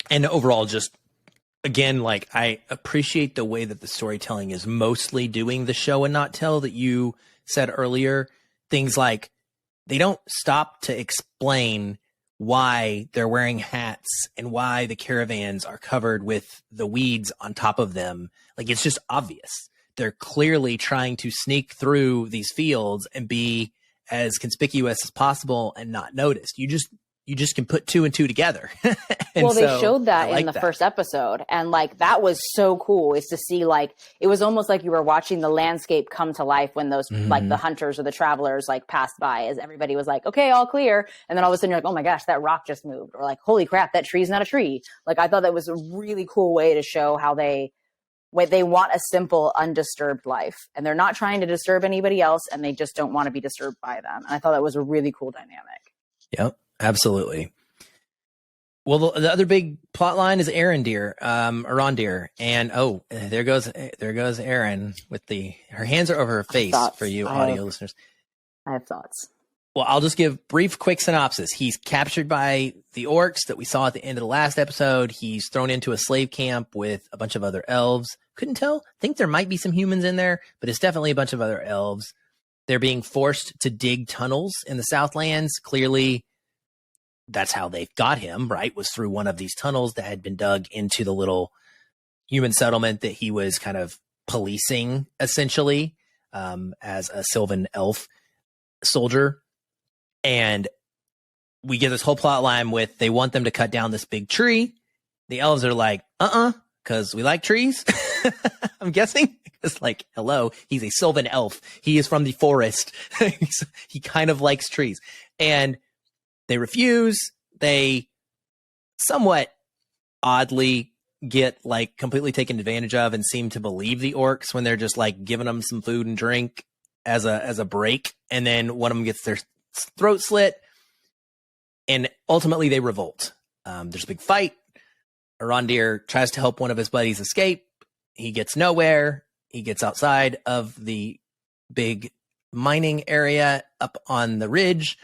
And overall, just again, like I appreciate the way that the storytelling is mostly doing the show and not tell that you said earlier. Things like they don't stop to explain why they're wearing hats and why the caravans are covered with the weeds on top of them. Like, it's just obvious. They're clearly trying to sneak through these fields and be as conspicuous as possible and not noticed. You just can put two and two together. Well, they showed that in the first episode. And like, that was so cool, is to see, like, it was almost like you were watching the landscape come to life when those, like the hunters or the travelers like passed by, as everybody was like, okay, all clear. And then all of a sudden you're like, oh my gosh, that rock just moved. Or like, holy crap, that tree's not a tree. Like, I thought that was a really cool way to show how they want a simple, undisturbed life. And they're not trying to disturb anybody else, and they just don't want to be disturbed by them. And I thought that was a really cool dynamic. Yep, absolutely. Well, the other big plot line is Arondir, and there goes Erynne with her hands are over her face for you audio listeners. I have thoughts. Well, I'll just give brief, quick synopsis. He's captured by the orcs that we saw at the end of the last episode. He's thrown into a slave camp with a bunch of other elves. Couldn't tell. Think there might be some humans in there, but it's definitely a bunch of other elves. They're being forced to dig tunnels in the Southlands. Clearly, that's how they got him, right? Was through one of these tunnels that had been dug into the little human settlement that he was kind of policing, essentially, as a Sylvan Elf soldier. And we get this whole plot line with they want them to cut down this big tree. The elves are like, because we like trees. I'm guessing. It's like, hello, he's a Sylvan Elf. He is from the forest. He kind of likes trees. And they refuse. They somewhat oddly get like completely taken advantage of and seem to believe the orcs when they're just like giving them some food and drink as a break. And then one of them gets their throat slit, and ultimately they revolt. There's a big fight. Arondir tries to help one of his buddies escape. He gets nowhere. He gets outside of the big mining area up on the ridge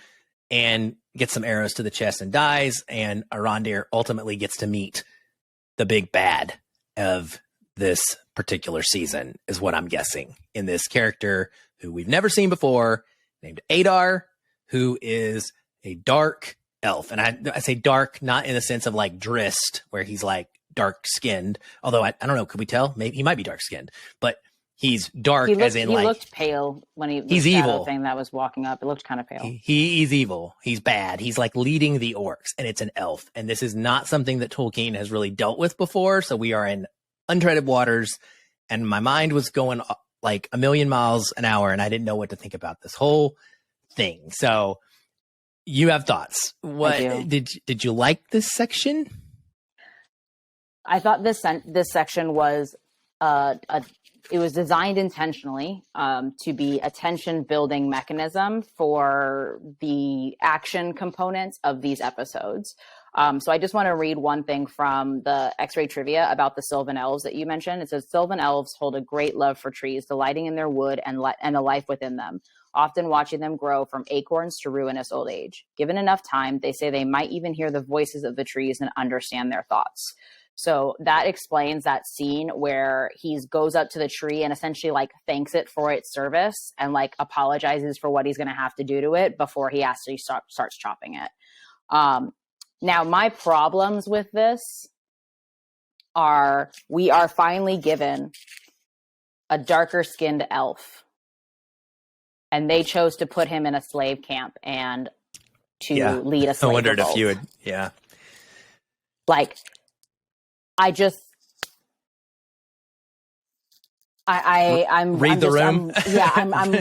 and gets some arrows to the chest and dies. And Arondir ultimately gets to meet the big bad of this particular season, is what I'm guessing, in this character who we've never seen before, named Adar, who is a dark elf. And I say dark, not in the sense of like Drist, where he's like dark skinned. Although I don't know, could we tell? Maybe he might be dark skinned, but he's dark he looked pale when he's evil thing that was walking up. It looked kind of pale. He's evil. He's bad. He's like leading the orcs, and it's an elf. And this is not something that Tolkien has really dealt with before. So we are in untreaded waters, and my mind was going like a million miles an hour, and I didn't know what to think about this whole thing. So you have thoughts. What did you like this section? I thought this section was it was designed intentionally to be a tension building mechanism for the action components of these episodes. So I just want to read one thing from the X-ray trivia about the Sylvan Elves that you mentioned. It says, Sylvan Elves hold a great love for trees, delighting in their wood and the life within them, often watching them grow from acorns to ruinous old age. Given enough time, they say they might even hear the voices of the trees and understand their thoughts. So that explains that scene where he goes up to the tree and essentially like thanks it for its service and like apologizes for what he's going to have to do to it before he actually starts chopping it. Now, my problems with this are we are finally given a darker skinned elf, and they chose to put him in a slave camp and to lead a slave I wondered revolt. if you would, like, I'm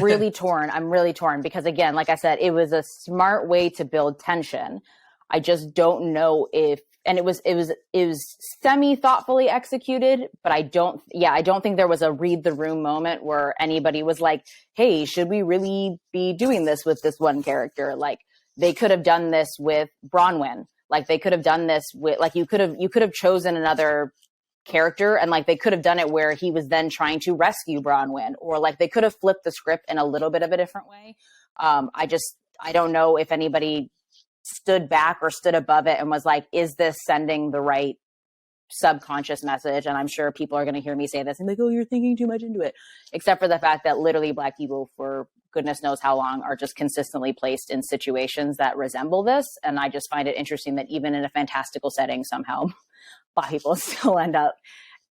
really torn. I'm really torn because, again, like I said, it was a smart way to build tension. I just don't know if, and it was semi thoughtfully executed, but I don't think there was a read the room moment where anybody was like, hey, should we really be doing this with this one character? Like, they could have done this with Bronwyn. Like, they could have done this with, like, you could have chosen another character, and like they could have done it where he was then trying to rescue Bronwyn, or like they could have flipped the script in a little bit of a different way. I don't know if anybody stood back or stood above it and was like, is this sending the right subconscious message. And I'm sure people are going to hear me say this and like, oh, you're thinking too much into it, except for the fact that literally Black people for goodness knows how long are just consistently placed in situations that resemble this. And I just find it interesting that even in a fantastical setting, somehow Black people still end up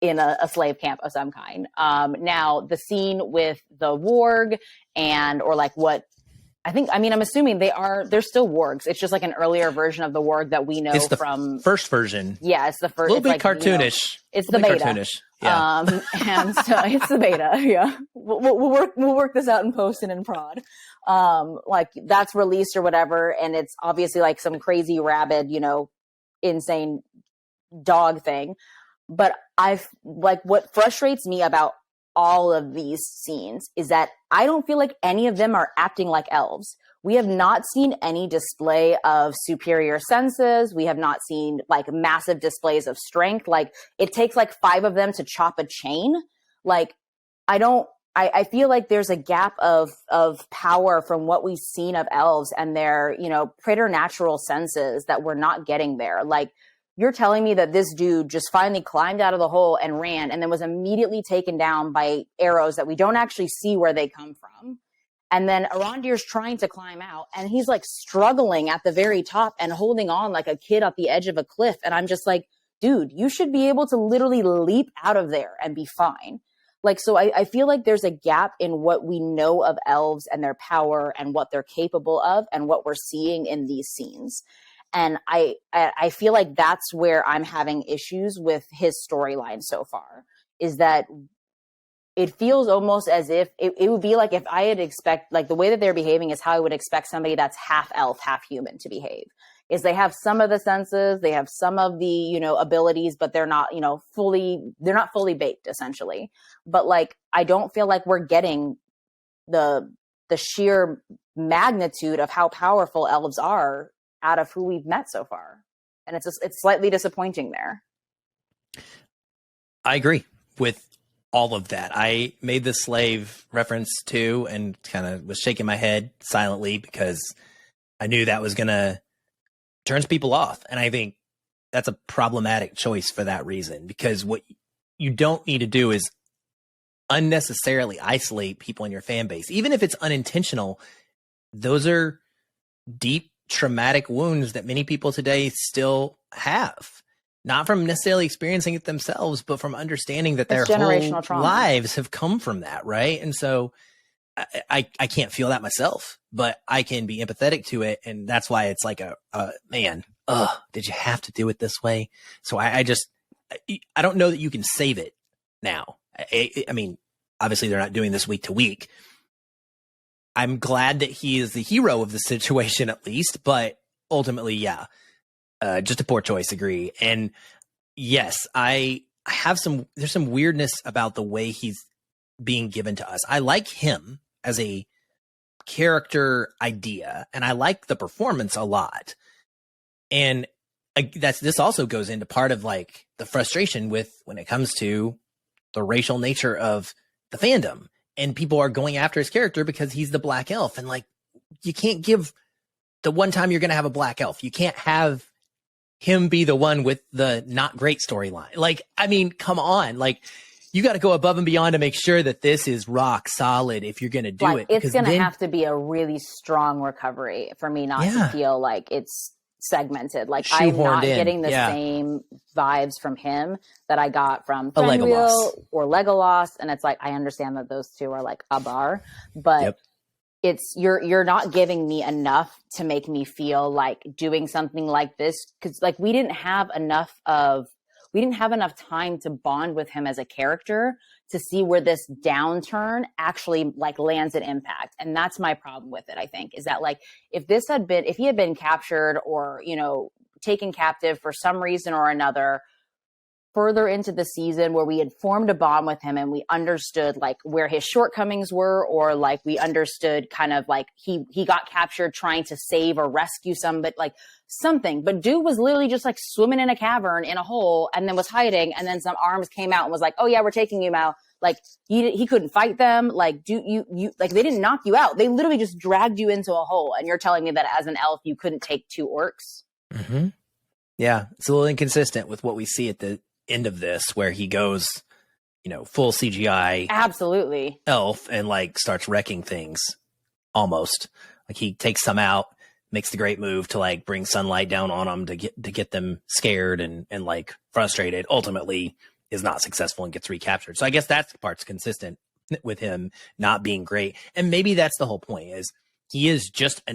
in a slave camp of some kind. Now the scene with the warg or like what I'm assuming they're still wargs. It's just like an earlier version of the warg that we know from first version. Yeah, it's the first. A little bit like, cartoonish. It's the beta. Cartoonish. Yeah. And so it's the beta. Yeah, we'll work this out in post and in prod. Like that's released or whatever, and it's obviously like some crazy rabid, insane dog thing. But what frustrates me about all of these scenes is that I don't feel like any of them are acting like elves. We have not seen any display of superior senses. We have not seen like massive displays of strength. Like it takes like 5 of them to chop a chain. Like I feel like there's a gap of power from what we've seen of elves and their, preternatural senses that we're not getting there. Like, you're telling me that this dude just finally climbed out of the hole and ran and then was immediately taken down by arrows that we don't actually see where they come from. And then Arondir's trying to climb out and he's like struggling at the very top and holding on like a kid at the edge of a cliff. And I'm just like, dude, you should be able to literally leap out of there and be fine. Like, so I feel like there's a gap in what we know of elves and their power and what they're capable of and what we're seeing in these scenes. And I feel like that's where I'm having issues with his storyline so far, is that it feels almost as if it would be like if I had like the way that they're behaving is how I would expect somebody that's half elf, half human to behave. Is they have some of the senses, they have some of the, abilities, but they're not, they're not fully baked essentially. But like, I don't feel like we're getting the sheer magnitude of how powerful elves are out of who we've met so far. And it's slightly disappointing there. I agree with all of that. I made the slave reference too and kind of was shaking my head silently because I knew that was going to turn people off. And I think that's a problematic choice for that reason, because what you don't need to do is unnecessarily isolate people in your fan base. Even if it's unintentional, those are deep traumatic wounds that many people today still have, not from necessarily experiencing it themselves, but from understanding that their whole lives have come from that. Right. And so I can't feel that myself, but I can be empathetic to it. And that's why it's like man, did you have to do it this way? So I don't know that you can save it now. I mean, obviously they're not doing this week to week. I'm glad that he is the hero of the situation at least, but ultimately, yeah, just a poor choice. Agree. And yes, there's some weirdness about the way he's being given to us. I like him as a character idea, and I like the performance a lot. And this also goes into part of like the frustration with when it comes to the racial nature of the fandom. And people are going after his character because he's the black elf. And like, you can't give the one time you're going to have a black elf. You can't have him be the one with the not great storyline. Like, I mean, come on. Like, you got to go above and beyond to make sure that this is rock solid if you're going to do it. It's going to have to be a really strong recovery for me not to feel like it's segmented. Like, I'm not getting the same vibes from him that I got from Threnwheel or Legolas. And it's like, I understand that those two are like a bar, but it's you're not giving me enough to make me feel like doing something like this. Cause like we didn't have enough time to bond with him as a character to see where this downturn actually like lands an impact. And that's my problem with it, I think, is that like, if he had been captured or, taken captive for some reason or another further into the season where we had formed a bond with him and we understood like where his shortcomings were, or like we understood kind of like he got captured trying to save or rescue something, but dude was literally just like swimming in a cavern in a hole and then was hiding, and then some arms came out and was like, oh yeah, we're taking you out. Like he couldn't fight them. Like you like they didn't knock you out, they literally just dragged you into a hole, and you're telling me that as an elf you couldn't take 2 orcs? Mm-hmm. Yeah, it's a little inconsistent with what we see at the end of this where he goes, full CGI Absolutely elf and like starts wrecking things almost. Like he takes some out, makes the great move to like bring sunlight down on them to get them scared and like frustrated, ultimately is not successful and gets recaptured. So I guess that part's consistent with him not being great. And maybe that's the whole point, is he's just a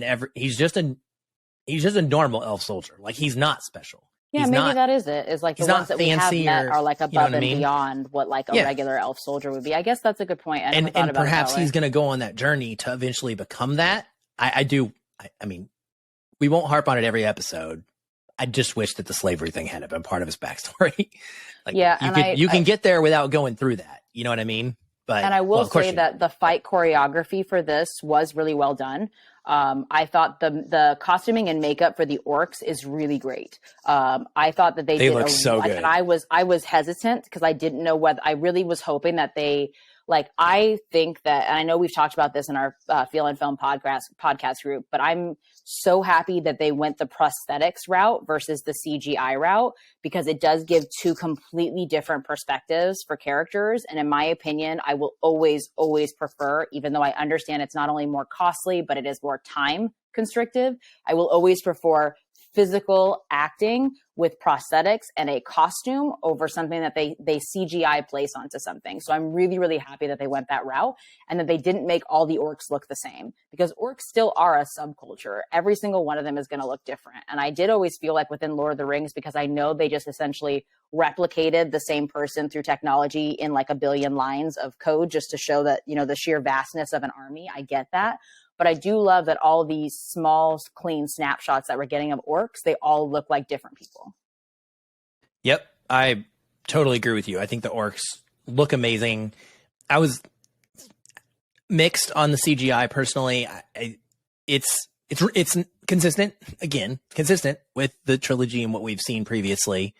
normal elf soldier. Like he's not special. Yeah, he's maybe that is it. Is like the ones that we have met are like above and beyond what like a regular elf soldier would be. I guess that's a good point. And perhaps he's going to go on that journey to eventually become that. I mean, we won't harp on it every episode. I just wish that the slavery thing hadn't been part of his backstory. Like, you can get there without going through that. You know what I mean? But I will say that the fight choreography for this was really well done. I thought the costuming and makeup for the orcs is really great. I thought that they look so good. And I was hesitant because I didn't know whether I really was hoping that they I think that, and I know we've talked about this in our Feelin Film podcast group, but I'm so happy that they went the prosthetics route versus the CGI route, because it does give two completely different perspectives for characters. And in my opinion, I will always prefer, even though I understand it's not only more costly, but it is more time constrictive, I will always prefer physical acting with prosthetics and a costume over something that they CGI place onto something. So I'm really, really happy that they went that route and that they didn't make all the orcs look the same, because orcs still are a subculture. Every single one of them is going to look different. And I did always feel like within Lord of the Rings, because I know they just essentially replicated the same person through technology in like a billion lines of code just to show that, the sheer vastness of an army. I get that. But I do love that all these small, clean snapshots that we're getting of orcs, they all look like different people. Yep, I totally agree with you. I think the orcs look amazing. I was mixed on the CGI personally. It's consistent, again, consistent with the trilogy and what we've seen previously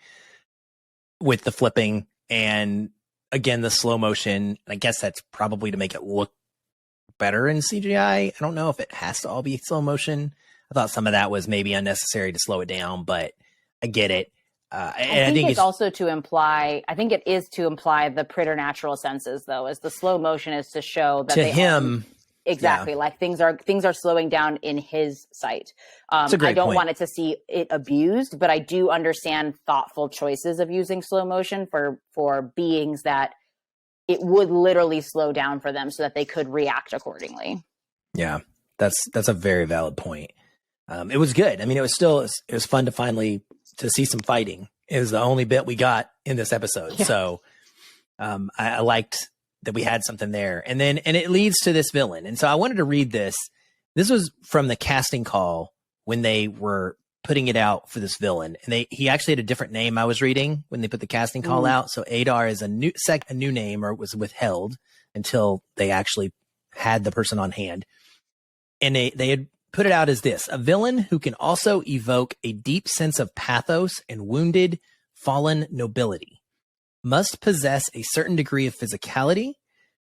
with the flipping and, again, the slow motion. I guess that's probably to make it look better in CGI. I don't know if it has to all be slow motion. I thought some of that was maybe unnecessary to slow it down, but I get it. I think it's also to imply, I think it is to imply the preternatural senses, though, as the slow motion is to show that to him, exactly, yeah. Like things are slowing down in his sight. I don't want it to see it abused, but I do understand thoughtful choices of using slow motion for beings that it would literally slow down for them so that they could react accordingly. Yeah, that's a very valid point. It was good. I mean, it was fun to finally to see some fighting. It was the only bit we got in this episode. Yeah. So I liked that we had something there. And it leads to this villain. And so I wanted to read this. This was from the casting call when they were putting it out for this villain. And he actually had a different name I was reading when they put the casting call out. So Adar is a new name, or was withheld until they actually had the person on hand. And they had put it out as this: a villain who can also evoke a deep sense of pathos and wounded, fallen nobility, must possess a certain degree of physicality,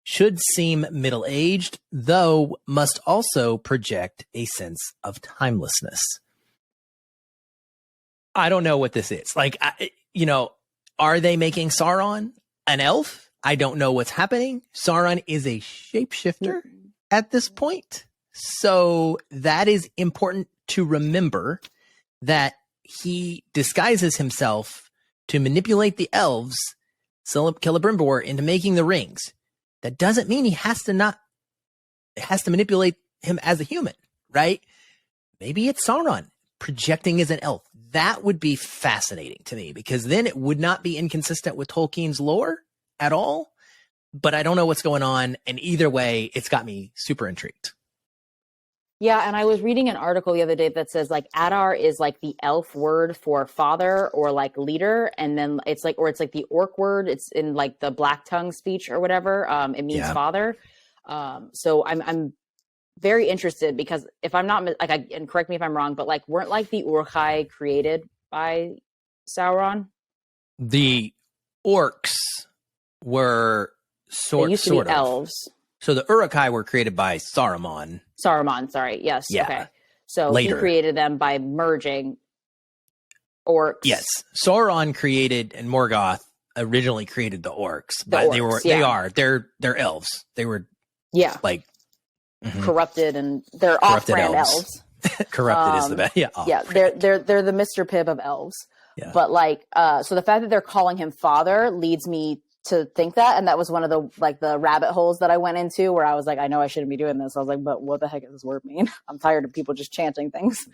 should seem middle-aged, though must also project a sense of timelessness. I don't know what this is. Like, are they making Sauron an elf? I don't know what's happening. Sauron is a shapeshifter at this point. So that is important to remember, that he disguises himself to manipulate the elves, Celebrimbor, into making the rings. That doesn't mean he has to manipulate him as a human, right? Maybe it's Sauron projecting as an elf. That would be fascinating to me, because then it would not be inconsistent with Tolkien's lore at all. But I don't know what's going on. And either way, it's got me super intrigued. Yeah, and I was reading an article the other day that says like Adar is like the elf word for father or like leader, and then it's like the orc word. It's in like the Black Tongue speech or whatever. It means father. So I'm very interested, because if I'm not and correct me if I'm wrong, but like weren't like the Uruk-hai created by Sauron? The orcs were sort of elves. So the Uruk-hai were created by Saruman. Sorry. Yes. Yeah. Okay. So later. He created them by merging orcs. Yes. Sauron created, and Morgoth originally created the orcs, but they're elves. They were like corrupted, and they're off-brand elves. Corrupted is the best. Yeah, they're the Mr. Pibb of elves. Yeah. But like, so the fact that they're calling him father leads me to think that, and that was one of the rabbit holes that I went into where I was like, I know I shouldn't be doing this. I was like, but what the heck does this word mean? I'm tired of people just chanting things.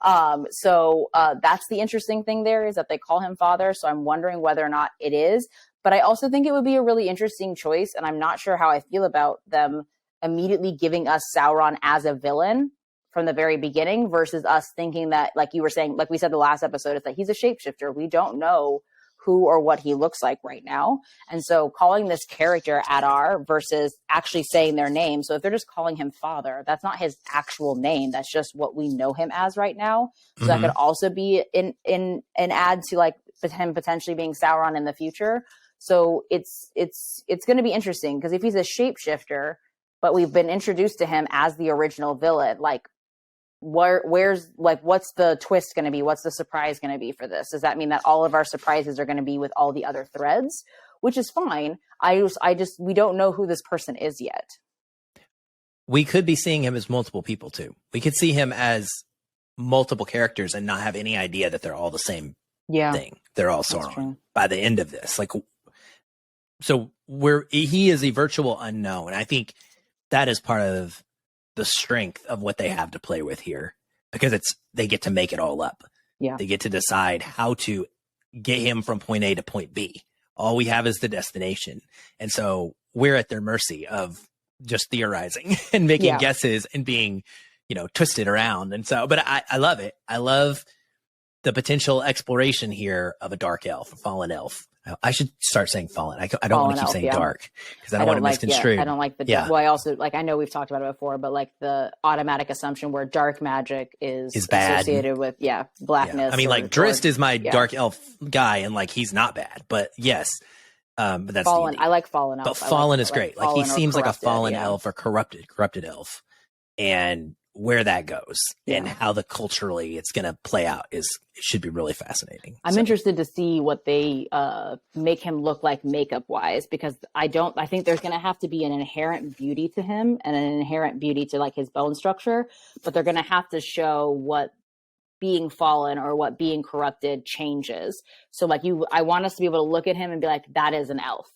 So that's the interesting thing there, is that they call him father. So I'm wondering whether or not it is, but I also think it would be a really interesting choice. And I'm not sure how I feel about them immediately giving us Sauron as a villain from the very beginning versus us thinking that, like you were saying, like we said the last episode, it's like he's a shapeshifter. We don't know who or what he looks like right now. And so calling this character Adar versus actually saying their name. So if they're just calling him father, that's not his actual name. That's just what we know him as right now. So that could also be an add to like him potentially being Sauron in the future. So it's going to be interesting, because if he's a shapeshifter, but we've been introduced to him as the original villain, like where's like, what's the twist going to be? What's the surprise going to be for this? Does that mean that all of our surprises are going to be with all the other threads, which is fine. We don't know who this person is yet. We could be seeing him as multiple people too. We could see him as multiple characters and not have any idea that they're all the same thing. They're all Sauron by the end of this. Like, so he is a virtual unknown. I think that is part of the strength of what they have to play with here, because they get to make it all up. Yeah. They get to decide how to get him from point A to point B. All we have is the destination. And so we're at their mercy of just theorizing and making guesses and being, twisted around. And so, but I love it. I love the potential exploration here of a dark elf, a fallen elf. I should start saying fallen. I don't want to keep saying dark, because I don't want to misconstrue. I don't like the well, I also, like, I know we've talked about it before, but like the automatic assumption where dark magic is bad, associated with blackness. I mean, like Drist is my dark elf guy, and like he's not bad, but yes. But that's fallen. I like fallen elf. But fallen is great. Like he seems like a fallen elf or corrupted elf, and where that goes and how the culturally it's going to play out it should be really fascinating. I'm interested to see what they make him look like makeup wise, because I think there's going to have to be an inherent beauty to him and an inherent beauty to like his bone structure, but they're going to have to show what being fallen or what being corrupted changes. So like I want us to be able to look at him and be like, that is an elf,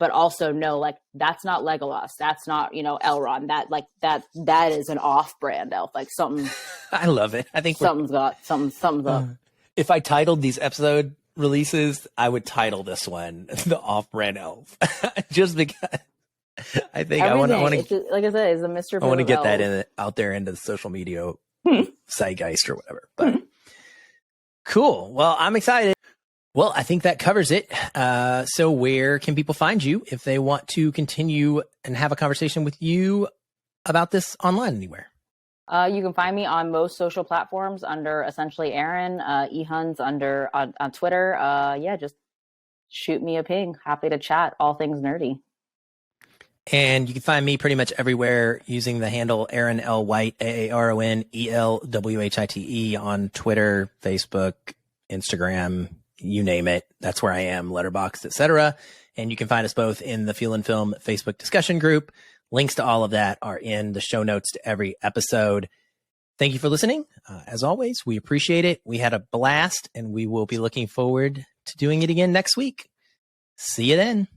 but also know, like, that's not Legolas. That's not, Elrond. That is an off-brand elf. Like something. I love it. I think something's up. If I titled these episode releases, I would title this one "The Off-Brand Elf," just because I think I want to. Like I said, it's a Mr. I want to get that out there into the social media zeitgeist or whatever. But cool. Well, I'm excited. Well, I think that covers it. So where can people find you if they want to continue and have a conversation with you about this online anywhere? You can find me on most social platforms under essentially Erynne, eHuns on Twitter. Just shoot me a ping. Happy to chat all things nerdy. And you can find me pretty much everywhere using the handle Erynne L. White, AARON on Twitter, Facebook, Instagram, you name it. That's where I am, Letterboxd, etc. And you can find us both in the Feelin Film Facebook discussion group. Links to all of that are in the show notes to every episode. Thank you for listening. As always, we appreciate it. We had a blast, and we will be looking forward to doing it again next week. See you then.